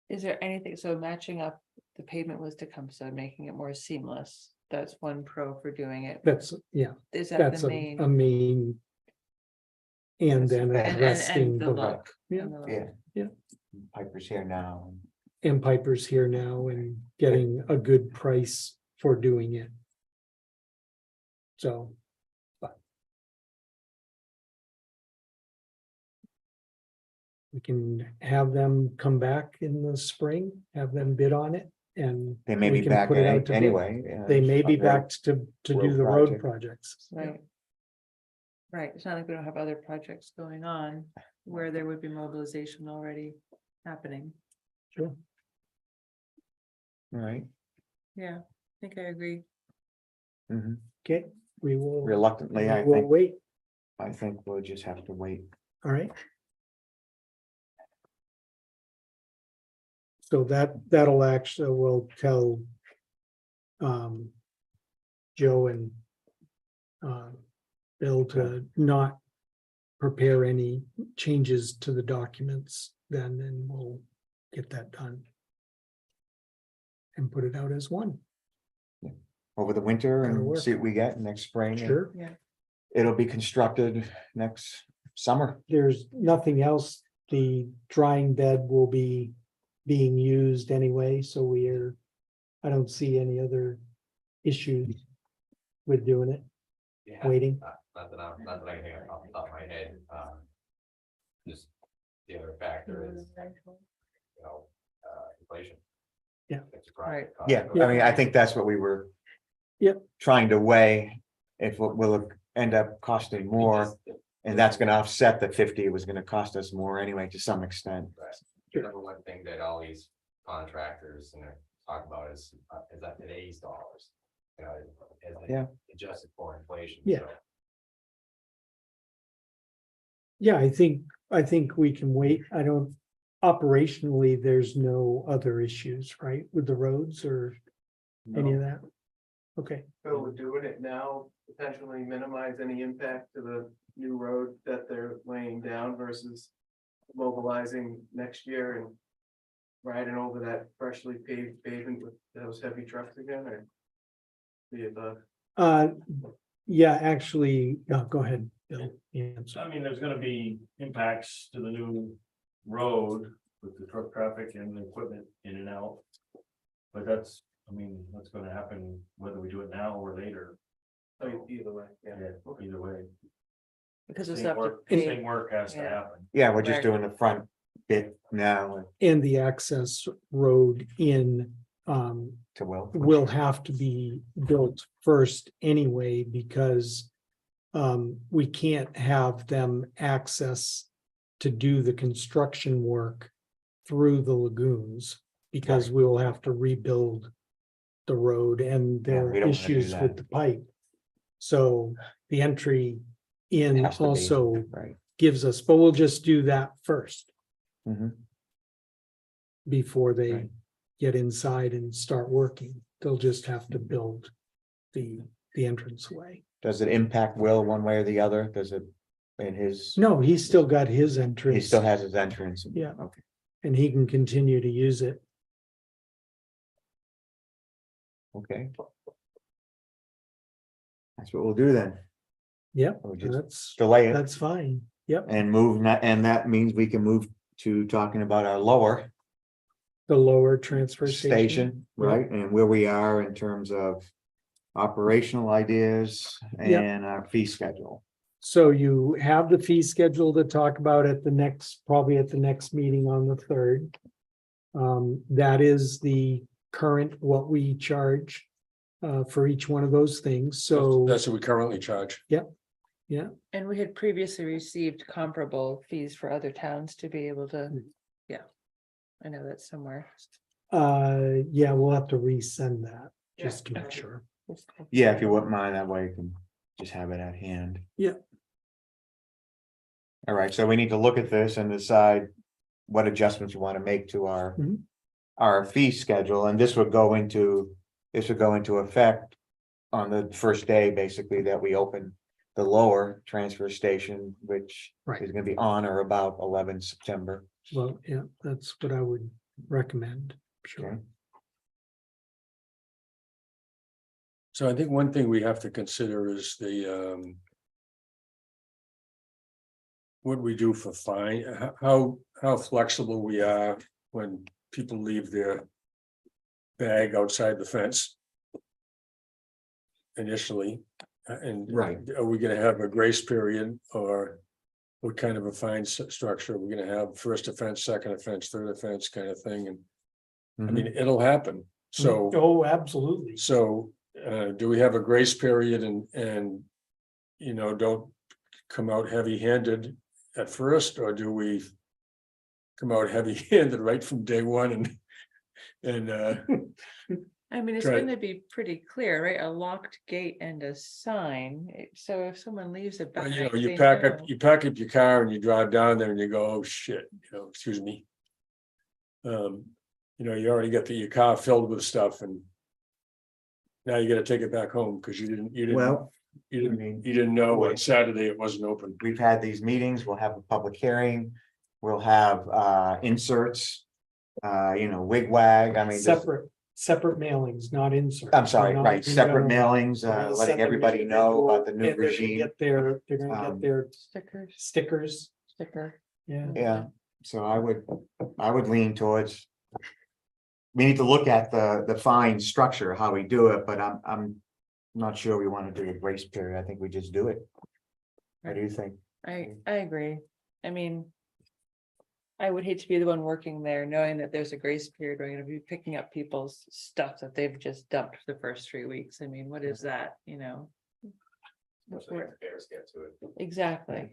Is there anything, so matching up the pavement with Tecumseh, making it more seamless, that's one pro for doing it. That's, yeah, Is that that's the a main? main. And then And addressing the the look. look, yeah, and the look? Yeah. Yeah. Piper's here now. and Piper's here now and getting a good price for doing it. So. But. We can have them come back in the spring, have them bid on it, and. They may we be can back put it out to bid. anyway. They may be on road- back to do road the road project. projects. Right. Right, it's not like we don't have other projects going on where there would be mobilization already happening. Sure. All right. Yeah, I think I agree. Mhm. Okay, we will. Reluctantly, I We'll think, wait, we'll just have to wait. all right. So that'll actually, will tell. Joe and. Bill to not. Prepare any changes to the documents, then, and we'll get that done. And put it out as one, Over the winter That'll and work. see what we get next spring. and sure, It'll be constructed next summer. there's nothing else, the drying bed will be. Being used anyway, so we're, I don't see any other issues. With doing it, Yeah, waiting, not that I can think of off the top of my head, just the other factor is, you know, inflation. Yeah. It's a project cost. Yeah, I mean, I think that's what we were. Yep. Trying to weigh, if it will end up costing more, and that's gonna offset the 50, it was gonna cost us more anyway, to some extent. Right. The number one thing that all these contractors and they're talking about is that today's dollars. You know, as they Yeah. adjusted for inflation. Yeah. so. yeah, I think we can wait, I don't. Operationally, there's no other issues, right, with the roads or any of that? Okay, So we're doing it now, potentially minimize any impact to the new road that they're laying down versus mobilizing next year and riding over that freshly paved pavement with those heavy trucks again, or be above. yeah, actually, go ahead, Bill. So I mean, there's gonna be impacts to the new road with the truck traffic and the equipment in and out. But that's, I mean, that's gonna happen whether we do it now or later. So either way, yeah. Yeah, either way. Because it's Same up to. work, same work has to Yeah. happen. Yeah, we're just Right. doing the front bit now And the access road in, to Will. will have to be built first anyway, because. We can't have them access to do the construction work through the lagoons, because we will have to rebuild the road and Yeah, there we are don't wanna do issues with that. the pipe. So the entry in Has to be, also right. gives us, but we'll just do that first Mhm. before they Right. get inside and start working. They'll just have to build the entranceway. Does it impact Will one way or the other? Does it, in his, No, he's still got his entrance. he still has his entrance? Yeah. Okay, And he can continue to use it. okay. That's what we'll do then. Yep, We'll just that's, delay it that's fine. Yep, and move, and that means we can move to talking about our lower the lower transfer station. station, right? And where we are in terms of operational ideas Yep. and our fee schedule. So you have the fee schedule to talk about at the next, probably at the next meeting on the 3rd. That is the current, what we charge for each one of those things. So That's what we currently charge. And we had previously received comparable fees for other towns to be able to, Mm. yeah. I know that's somewhere. Yeah, we'll have to resend that, just to make Okay. sure. Yeah, if you wouldn't mind, that way you can just have it at hand. Yeah. All right, so we need to look at this and decide what adjustments we want to make to Mhm. our fee schedule, and this would go into effect on the first day, basically, that we open the lower transfer station, which Right. is gonna be on or about 11 September. Well, yeah, that's what I would recommend, sure. Okay. So I think one thing we have to consider is what we do for fine, how flexible we are when people leave their bag outside the fence. Initially, and Right. are we gonna have a grace period, or what kind of a fine structure? Are we gonna have first offense, second offense, third offense kind of thing? And I mean, it'll happen. So, Oh, absolutely. so do we have a grace period and don't come out heavy handed at first, or do we come out heavy handed right from day one and I mean, it's Right. gonna be pretty clear, right? A locked gate and a sign. So if someone leaves a well, bag. you they pack know. up your car and you drive down there and you go, oh shit, excuse me. You already got your car filled with stuff and now you gotta take it back home because you didn't Well, you I didn't mean, you didn't know wait. on Saturday it wasn't open. we've had these meetings, we'll have a public hearing, we'll have inserts. Wig wag, I mean, this- Separate mailings, not inserts. I'm sorry, We're not right, separate gonna- mailings, we're gonna letting send them everybody know about the new and they're gonna regime. they're gonna Um, get their Stickers, stickers, sticker. yeah. Yeah, so I would lean towards. We need to look at the fine structure, how we do it, but I'm not sure we want to do a grace period. I think we just do it. What do you think? I agree. I mean. I would hate to be the one working there, knowing that there's a grace period, we're gonna be picking up people's stuff that they've just dumped for the first 3 weeks. I mean, what is that, Most of the bears get to it. Exactly.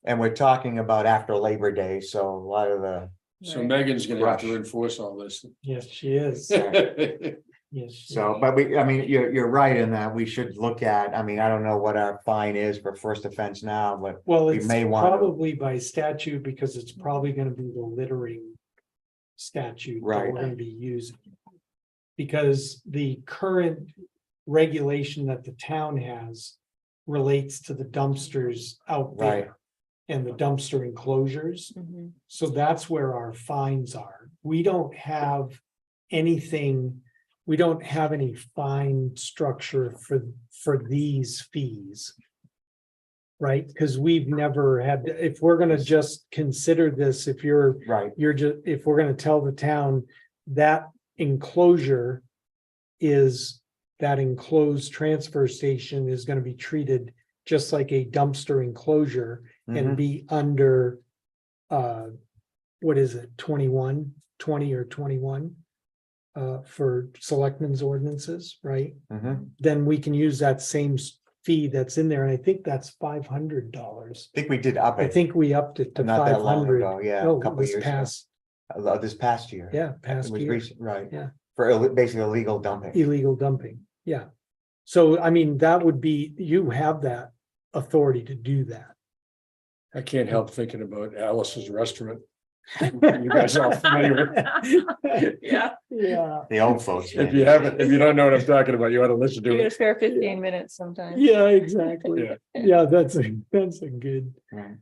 And we're talking about after Labor Day, so a lot of the, So Right. Megan's gonna have to Rush. enforce all this. Yes, she is. Yes. she so, is. but you're right in that we should look at, I don't know what our fine is for first offense now, but. Well, we it's may wanna- probably by statute because it's probably gonna be the littering statute that Right. we're gonna be using. Because the current regulation that the town has relates to the dumpsters out Right. there and the dumpster enclosures. Mhm. So that's where our fines are. We don't have anything, we don't have any fine structure for these fees. Right? Because we've never had, if we're gonna just consider this, if you're if we're gonna tell the town that enclosure is, that enclosed transfer station is gonna be treated just like a dumpster enclosure and Mhm. be under what is it, 20 or 21 for selectmen's ordinances, right? Mhm. Then we can use that same fee that's in there, and I think that's $500. I think we did up I it, think we upped it to not that long 500. ago, yeah, a No, couple this years ago. past, This past year. yeah, It past was year, recent, right? Yeah. For basically illegal dumping. illegal dumping, yeah. So I mean, that would be, you have that authority to do that. I can't help thinking about Alice's restaurant. You guys are familiar. Yeah. Yeah, The old folks. If you haven't, if you don't know what I'm talking about, you ought to listen You to get a it. spare 15 minutes sometime. yeah, exactly. Yeah. Yeah, that's a good. Right.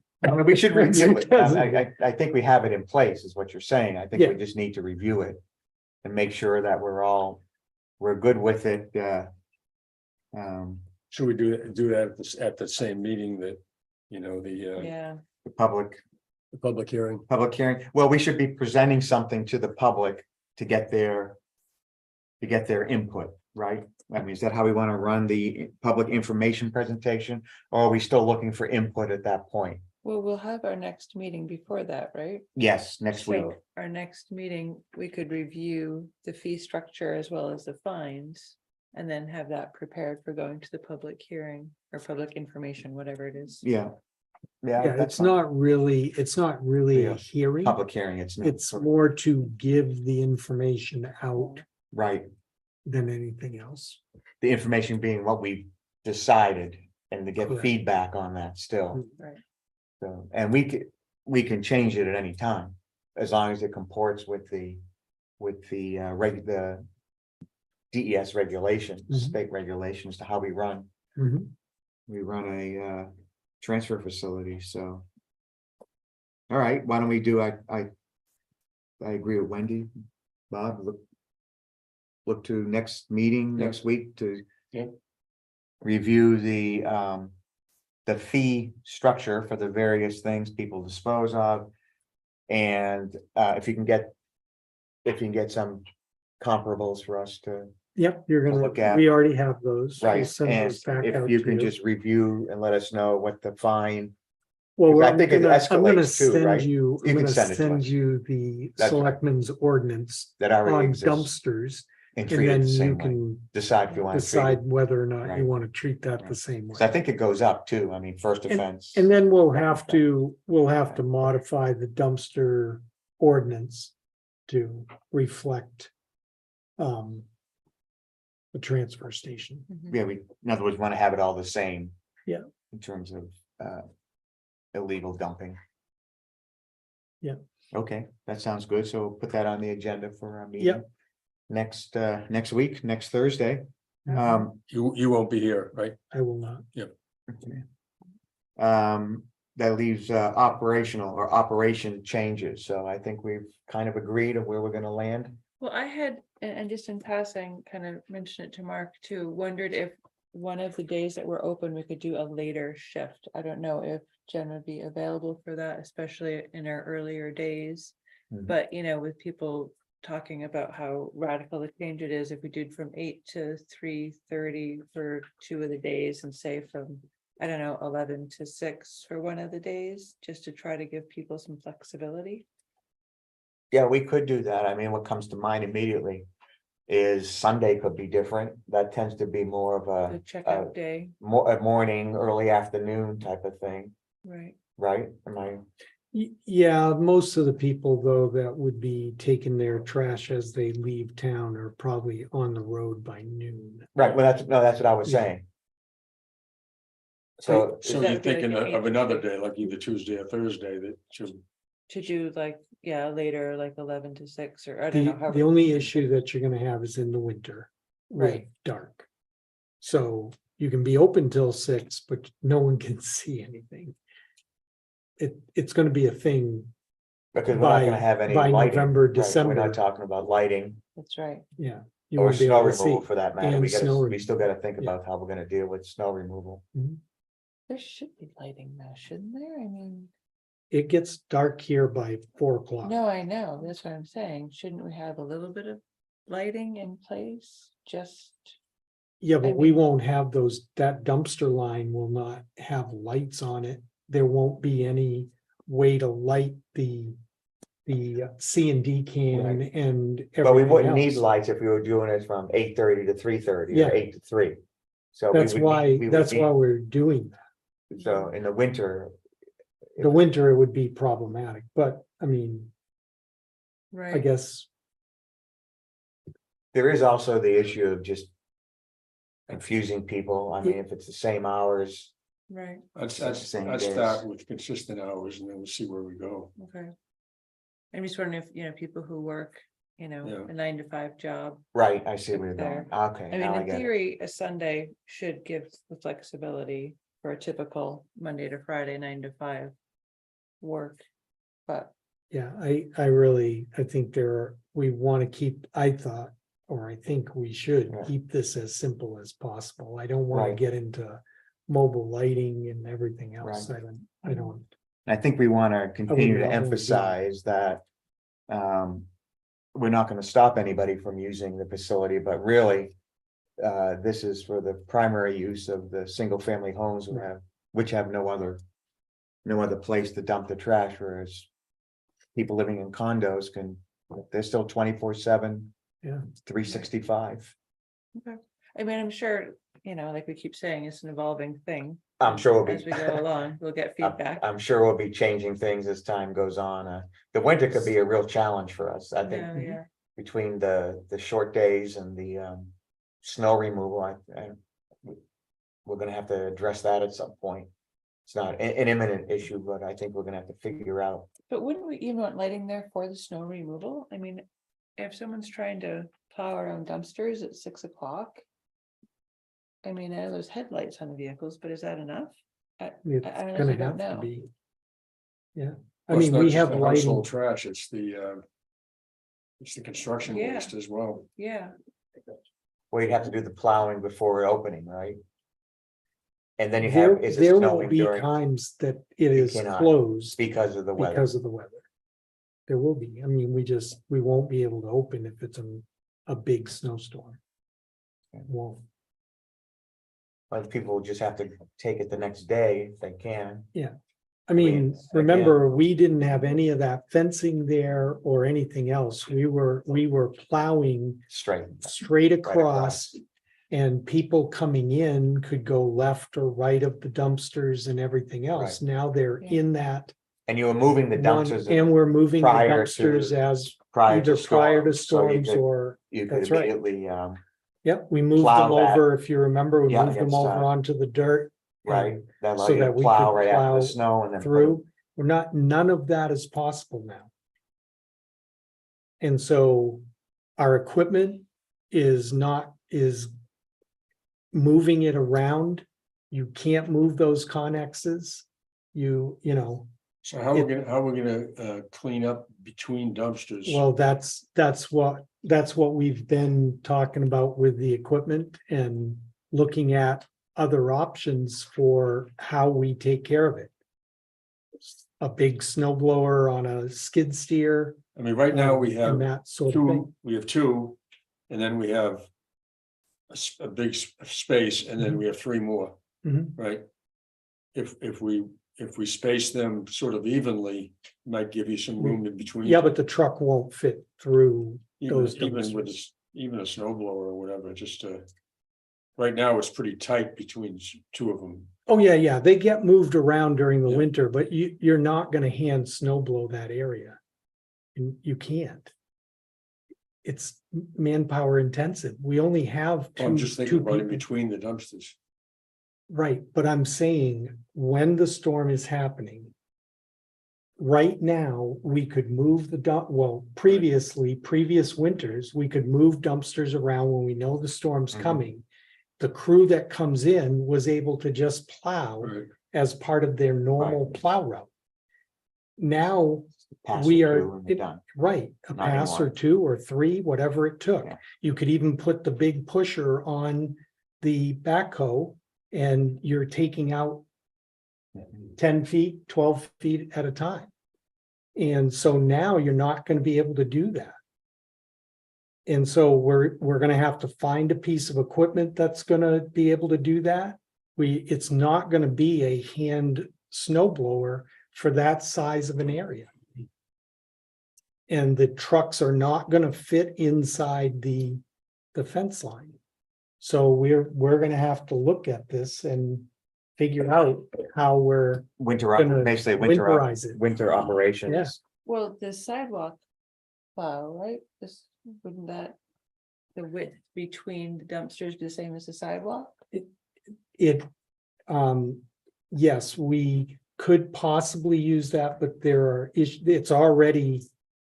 We should review it. Doesn't- I think we have it in place, is what you're saying. I think Yeah. we just need to review it. And make sure that we're good with it, Should we do that at the same meeting that, Yeah, the public hearing? Well, we should be presenting something to the public to get their input, right? I mean, is that how we want to run the public information presentation? Or are we still looking for input at that point? well, we'll have our next meeting before that, right? Yes, next week. So our next meeting, we could review the fee structure as well as the fines. And then have that prepared for going to the public hearing or public information, whatever it is. Yeah. Yeah, Yeah, that's it's fine. not really a Yeah. hearing. Public hearing, it's not. It's more to give the information out Right, than anything else. the information being what we decided and to get Correct. feedback on that still. Right. So, and we can change it at any time, as long as it comports with the the DES regulations, Mhm. state regulations to how we run. Mhm. We run a transfer facility, so. All right, why don't we do, I agree with Wendy, Bob, look to next meeting Yeah. next week to. Yeah. Review the fee structure for the various things people dispose of. And if you can get some comparables for us to. Yep, you're Look gonna, at- we already have those. We'll Right, send and those back if out you to can just review and let us know what the fine. Well, I I'm think it gonna escalates too, send right? you, You I'm can gonna send it to send us. you the That's right. selectmen's ordinance That already on exists dumpsters. and And treat it then the you same way. can Decide if you want to treat it. decide whether or not Right. you want to treat that the Right. same way. So I think it goes up too. I mean, first offense. And then we'll second have offense. we'll have to modify the dumpster ordinance to reflect the transfer station. Mhm. Yeah, in other words, want to have it all the same. Yeah. In terms of illegal dumping. Yeah. Okay, that sounds good. So we'll put that on the agenda for our meeting. Yep. Next week, next Thursday. You won't be here, right? I will not. Okay. That leaves operation changes. So I think we've kind of agreed of where we're gonna land. Well, I had, and just in passing, kind of mentioned it to Mark too, wondered if one of the days that we're open, we could do a later shift. I don't know if Jen would be available for that, especially in our earlier days. Mhm. But, with people talking about how radical the change it is, if we did from 8 to 3:30 for 2 of the days and say from, I don't know, 11 to 6 for one of the days, just to try to give people some flexibility. Yeah, we could do that. I mean, what comes to mind immediately is Sunday could be different. That tends to be more of The a checkout day, a morning, early afternoon type of thing, right? right? Am I? Yeah, most of the people though that would be taking their trash as they leave town are probably on the road by noon. Right, well, that's what I was Yeah. saying. So, So that you're would be like thinking an of 8 to another 6. day, like either Tuesday or Thursday that should. To do like, yeah, later, like 11 to 6, or I don't know. The however- only issue that you're gonna have is in the winter. with Right. Dark. So you can be open till 6, but no one can see anything. It's gonna be a thing, because we're not by- gonna have any by lighting. November, right? We're December. not talking about lighting That's right. yeah. You or won't be snow able to see. removal for that matter. and snow We removal. still gotta think Yeah. about how we're gonna deal with snow removal. There should be lighting now, shouldn't there? I mean, It gets dark here by 4 o'clock. no, I know, that's what I'm saying. Shouldn't we have a little bit of lighting in place? Just, Yeah, I but we mean- won't have those, that dumpster line will not have lights on it. There won't be any way to light the C&D can and But we everything wouldn't need else. lights if we were doing it from 8:30 to 3:30 Yeah. or 8 to 3. So we That's would why, need- we would that's why need- we're doing that. So in the winter. The winter it would be problematic, but I mean, I right, guess, There is also the issue of just confusing people. I mean, if it's the same hours, right, Let's Same let's days. start with consistent hours and then we'll see where we go. okay. I'm just wondering if, people who work, Yeah. a 9 to 5 job. right, I see where you're going. There. Okay, I mean, now I in get it. theory, a Sunday should give the flexibility for a typical Monday to Friday, 9 to 5 work. But, yeah, I think we want to keep, I think we should Yeah. keep this as simple as possible. I don't want to Right. get into mobile lighting and everything else. Right. I don't. I think we want to continue to not wanna do it. emphasize that. We're not going to stop anybody from using the facility, but really. This is for the primary use of the single family homes which have no other place to dump the trash, whereas. People living in condos they're still 24/7. Yeah. 365. I mean, I'm sure, like we keep saying, it's an evolving thing. I'm sure we'll be. As we go along, we'll get feedback. I'm sure we'll be changing things as time goes on. The winter could be a real challenge for us, I think, Yeah, yeah. between the short days and the snow removal. We're gonna have to address that at some point. It's not an imminent issue, but I think we're gonna have to figure out. But wouldn't we even want lighting there for the snow removal? I mean, if someone's trying to plow around dumpsters at 6 o'clock. I mean, I know there's headlights on the vehicles, but is that enough? It's I honestly gonna don't have to know. be. Yeah, I Well, it's mean, not we just have the lighting, household trash, it's the construction Yeah. waste as well. Yeah, We'd have to do the plowing before opening, right? And then you there, have, is it there will snowing be during, times that it is cannot closed because of the weather? because of the weather. There will be, I mean, we won't be able to open if it's a big snowstorm. Won't. But people will just have to take it the next day if they can. I mean, Again. remember, we didn't have any of that fencing there or anything else. We were plowing Straight. straight across. across. And people coming in could go left or right of the dumpsters and everything else. Now they're Yeah. in that And you were moving the one, dumpsters and we're moving the prior dumpsters to- as prior to either prior to storms, so you storms could, or, you could that's right. immediately, yep, we moved plow them that. over, if you remember, we Yeah, moved them against, over onto the dirt. right, and that allow so you to that we plow could right after plow the snow and then. put through. We're not, none of that is possible now. And so our equipment is moving it around. You can't move those connexes. You know, So how we're gonna clean up between dumpsters? well, that's what we've been talking about with the equipment and looking at other options for how we take care of it. A big snow blower on a skid steer. I mean, right now we have and that sort of thing. two, and then we have a big space, and then we have three more, Mhm. right? If we space them sort of evenly, might give you some room in between. Yeah, but the truck won't fit through those Even with dumpsters. even a snow blower or whatever, just right now it's pretty tight between two of them. Oh, yeah, they get moved around during the Yeah. winter, but you're not gonna hand snow blow that area. And you can't. It's manpower intensive. We only have I'm two just thinking about in people. between the dumpsters. Right, but I'm saying when the storm is happening. Right now, we could move previous winters, we could move dumpsters around when we know the storm's Mhm. coming. The crew that comes in was able to just plow Right. as part of their normal plow route. Now, Pass we it are, through and you're done. right, a Not pass or anymore. two or three, whatever it took. Yeah. You could even put the big pusher on the backhoe and you're taking out 10 feet, 12 feet at a time. And so now you're not going to be able to do that. And so we're going to have to find a piece of equipment that's going to be able to do that. It's not going to be a hand snow blower for that size of an area. And the trucks are not going to fit inside the fence line. So we're going to have to look at this and figure out how we're gonna Basically winterize it. winter operations. Yeah. well, the sidewalk plow, right? Wouldn't that, the width between the dumpsters be the same as the sidewalk? It, yes, we could possibly use that, but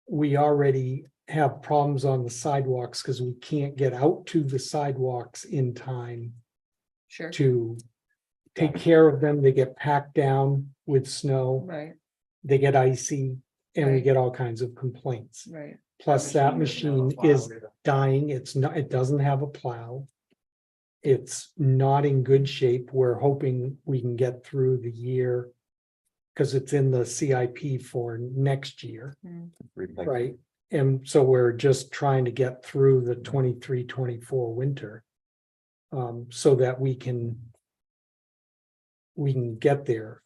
we already have problems on the sidewalks because we can't get out to the sidewalks in time Sure. to take care of them. They get packed down with snow, Right, they get icy, and we Right. get all kinds of complaints. right. Plus, that machine is dying. It doesn't have a plow. It's not in good shape. We're hoping we can get through the year. Because it's in the CIP for next year, right? And so we're just trying to get through the 23-24 winter. So that we can get there.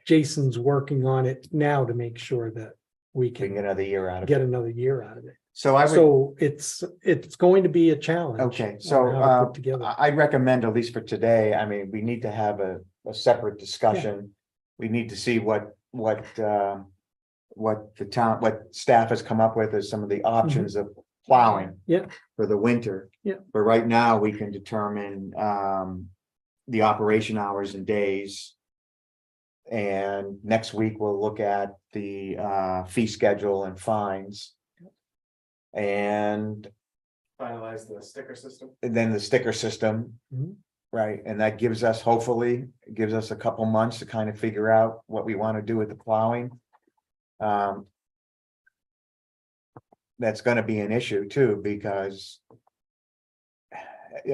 Jason's working on it now to make sure that we We can can get another year out of it. get another year out of it. So I would, So it's going to be a challenge. okay, on so how to put together. I recommend, at least for today, I mean, we need to have a separate discussion. We need to see what the town, what staff has come up with as some of the options of plowing. Yeah. For the winter. Yeah. But right now, we can determine the operation hours and days. And next week, we'll look at the fee schedule and fines. And Finalize the sticker system. then the sticker system. Mhm. Right, and that gives us, hopefully, it gives us a couple months to kind of figure out what we want to do with the plowing. That's gonna be an issue too, because.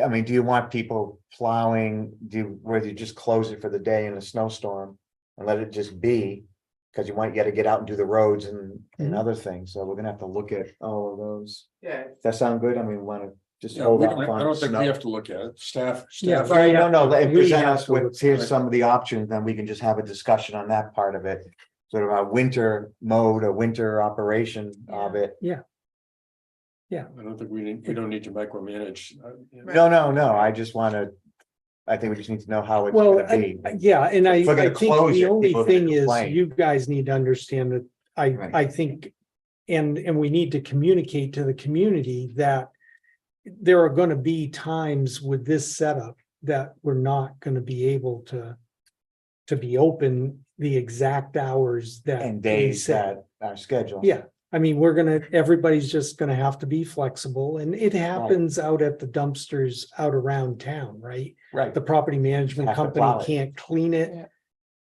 I mean, do you want people plowing, where you just close it for the day in a snowstorm and let it just be? Cause you might gotta get out and do the roads and Mhm. other things, so we're gonna have to look at all of those. Yeah, Does that sound good? I mean, we wanna just Yeah, hold we off don't, I on don't think we snow. have to look at it. Staff. Yeah, Staff. right. No, and We present have us to with, look here's at it. some of the options, then we can just have a discussion on that part of it. Sort of a winter mode, a winter operation of it. I don't think we don't need to micromanage. No, I just wanna, I think we just need to know how it's Well, gonna be. yeah, and I If we're gonna think close the it, only people are gonna thing is, complain. you guys need to understand that Right. I think. And we need to communicate to the community that there are gonna be times with this setup that we're not gonna be able to be open the exact hours that. And we days set. that are scheduled. Yeah, I mean, everybody's just gonna have to be flexible, and it happens out at the dumpsters out around town, right? Right, The property management Have to company plow it. can't clean it. Yeah.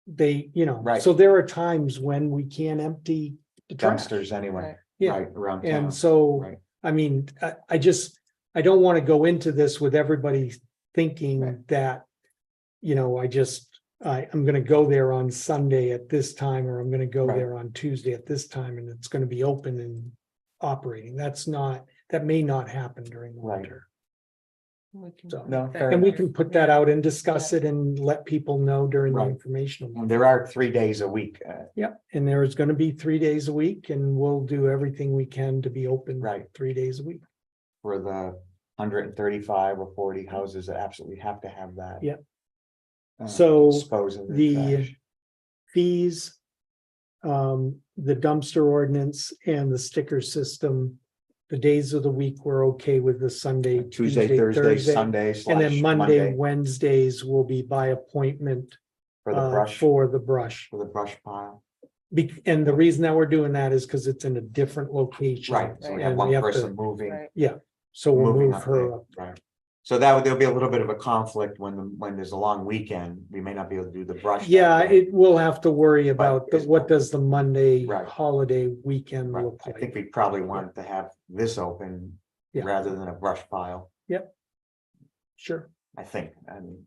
They, Right. so there are times when we can't empty the trash. dumpsters anyway, Yeah, right, around town. and so, Right. I mean, I don't wanna go into this with everybody thinking Right. that. I'm gonna go there on Sunday at this time, or I'm gonna go Right. there on Tuesday at this time, and it's gonna be open and operating. That may not happen during the Right. winter. We can So- put No, that fair And we in. can put that out and discuss it and let people know during the Right. informational. And there are 3 days a week, Yeah, and there is gonna be 3 days a week, and we'll do everything we can to be open. Right. 3 days a week. for the 135 or 40 houses that absolutely have to have that. Yeah. So, Disposing of the- trash. Fees. The dumpster ordinance and the sticker system. The days of the week we're okay with the Sunday, Tuesday, Thursday, Sunday And then slash Monday, Wednesdays will be by appointment. for the brush, For the brush. for the brush pile. And the reason that we're doing that is because it's in a different location. Right, so we have and one we have to- person moving. Right. So we'll moving move up her there, up. right. So there'll be a little bit of a conflict when there's a long weekend, we may not be able to do the brush. that Yeah, day. it will have to worry about it's- what does the Monday Right. holiday weekend Right, look I think like? we probably wanted to have this open Yeah. rather than a brush pile, Sure, I think, I mean.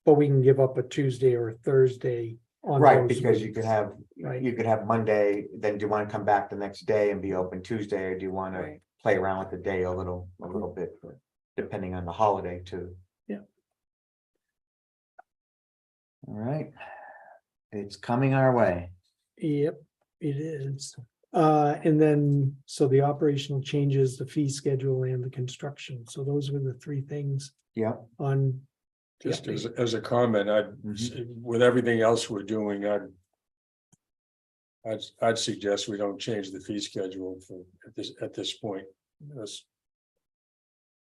but we can give up a Tuesday or a Thursday on Right, those because you weeks. could have, Right. you could have Monday, then do you want to come back the next day and be open Tuesday, or do you want to Right. play around with the day a little bit, depending on the holiday too? Yeah. All right. It's coming our way. Yep, it is. And then, so the operational changes, the fee schedule and the construction. So those were the three things Yeah, on. Just Yeah. as a comment, with everything else we're doing, I'd suggest we don't change the fee schedule at this point.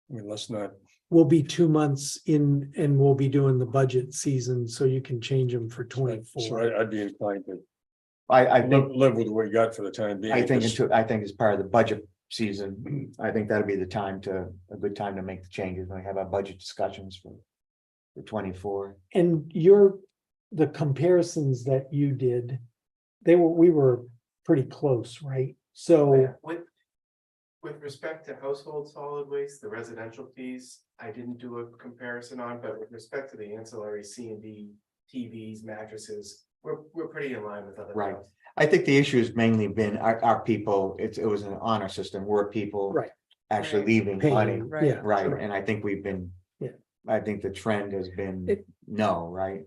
Let's not, We'll be 2 months in and we'll be doing the budget season, so you can change them for so 24. I'd be inclined to I think, live with what we got for the time being. I think, Just- I think as part of the budget season, I think that'd be a good time to make the changes, when we have our budget discussions for 24. And the comparisons that you did, we were pretty close, right? So, With respect to household solid waste, the residential fees, I didn't do a comparison on, but with respect to the ancillary C&D, TVs, mattresses, we're pretty in line with other. Right. towns. I think the issue has mainly been our people, it was an honor system, where people. Right. Actually Right. leaving money, paying, Right. yeah. right, sure. and I think we've been. Yeah. I think the trend has been It- no, right?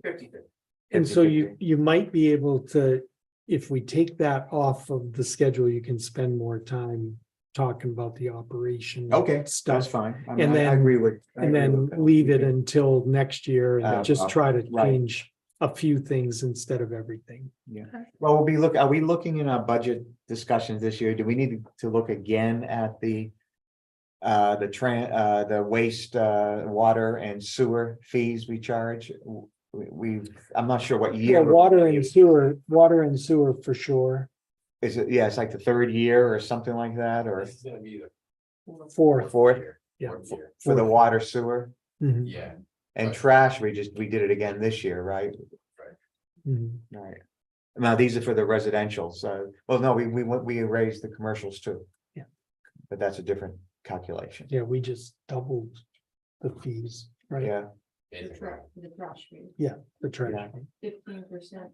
50/50. And so 50-50. you might be able to if we take that off of the schedule, you can spend more time talking about the operation. Okay, that's Stuff, fine. I mean, And I then- agree with. I and agree then with that. leave it until next year and just well, try to right. change a few things instead of everything. Well, are we looking in our budget discussions this year? Do we need to look again at the the waste, water and sewer fees we charge? I'm not sure what Yeah, year. water and sewer for sure. Is it, yeah, it's like the third year or something like that, or This is gonna be the Fourth. fourth Yeah. fourth year. for the water sewer Mhm, Yeah, and Right. trash. We did it again this year, right? mhm. Right. Now, these are for the residential, so, well, no, we raised the commercials too. Yeah. But that's a different calculation. Yeah, we just doubled the fees, right? Yeah, basically. The trash fee, The trash. Yeah. 15%.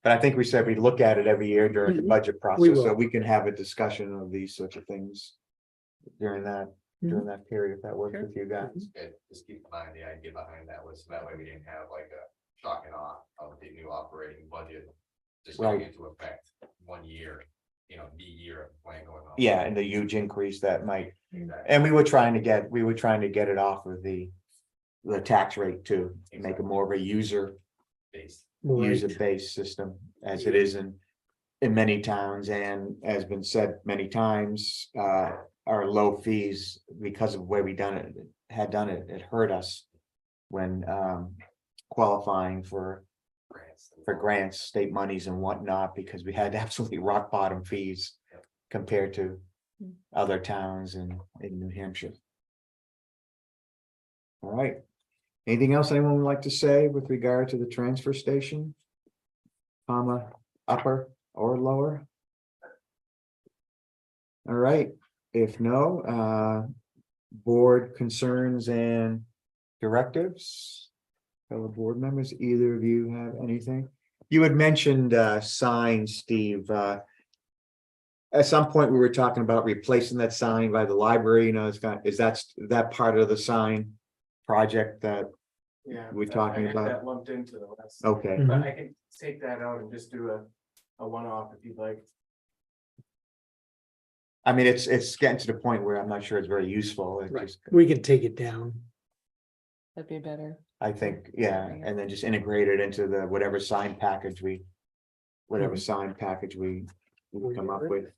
but I think we said we look at it every year during the Mhm. budget process, so will. we can have a discussion of these sorts of things. During that period, if that works Sure. with you guys. Good, just keep in mind, the idea behind that was that way we didn't have like a shock and awe of the new operating budget. Just going Right. into effect 1 year, the year of plan going on. Yeah, and the huge increase that might, Exactly. and we were trying to get it off of the tax rate too, to make it more of a Based. user-based system as it is in many towns, and has been said many times, our low fees, because of where we had done it, it hurt us when qualifying for grants, state monies and whatnot, because we had absolutely rock bottom fees compared to other towns in New Hampshire. All right. Anything else anyone would like to say with regard to the transfer station? Upper or lower? All right, if no, board concerns and directives. Fellow board members, either of you have anything? You had mentioned signs, Steve. At some point, we were talking about replacing that sign by the library, is that part of the sign project that, Yeah. We're talking I had about- that lumped into the list. okay, Mhm. But I can take that out and just do a one-off if you'd like. I mean, it's getting to the point where I'm not sure it's very useful. It Right. just- We can take it down. That'd be better. I think, yeah, and then just integrate it into the whatever sign package we come up with.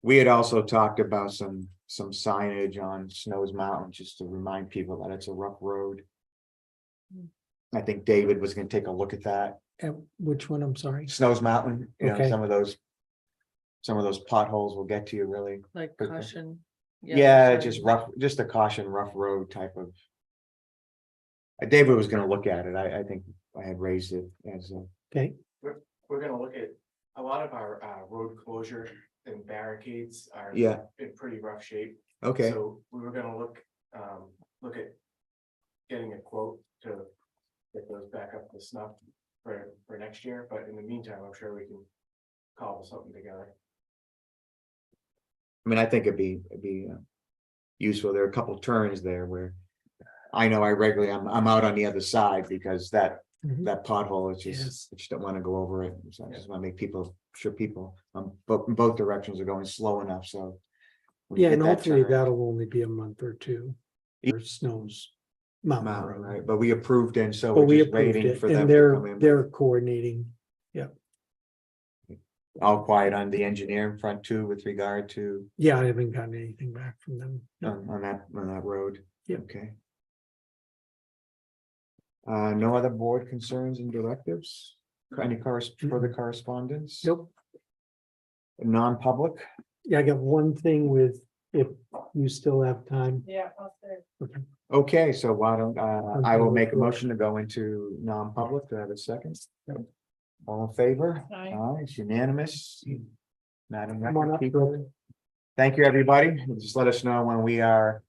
We had also talked about some signage on Snows Mountain, just to remind people that it's a rough road. I think David was gonna take a look at that. Which one? I'm sorry. Snows Mountain, Okay. some of those potholes will get to you really. Like Okay. caution. Yeah, sorry. just rough, just a caution, rough road type of. David was gonna look at it. I think I had raised it as a, Okay, We're gonna look at, a lot of our road closure and barricades are yeah, in pretty rough shape. okay, So we were gonna look at getting a quote to get those back up to snuff for next year, but in the meantime, I'm sure we can cobble something together. I mean, I think it'd be useful. There are a couple turns there where. I know I'm out on the other side because that Mhm. pothole is Yes. I just don't wanna go over it. So I just wanna make sure people, both directions are going slow enough, so. when you yeah, hit and that hopefully turn, that'll only be a month or two. Or Snows Mountain Mountain, right, Road. but we approved it, so But we're we just approved waiting it for them and to come in. they're coordinating. All quiet on the engineering front too, with regard to, Yeah, I haven't gotten anything back from them. No. on that road. Yep. Okay. No other board concerns and directives? Any further correspondence? Nope. Non-public? Yeah, I got one thing with, if you still have time. Yeah, I'll say. Okay, so why don't, I will make a Okay. motion to go into non-public. Do I have a second? All in favor? Aye. Aye, it's unanimous. Madam Come on Record up, Keeper. Bill. Thank you, everybody. Just let us know when we are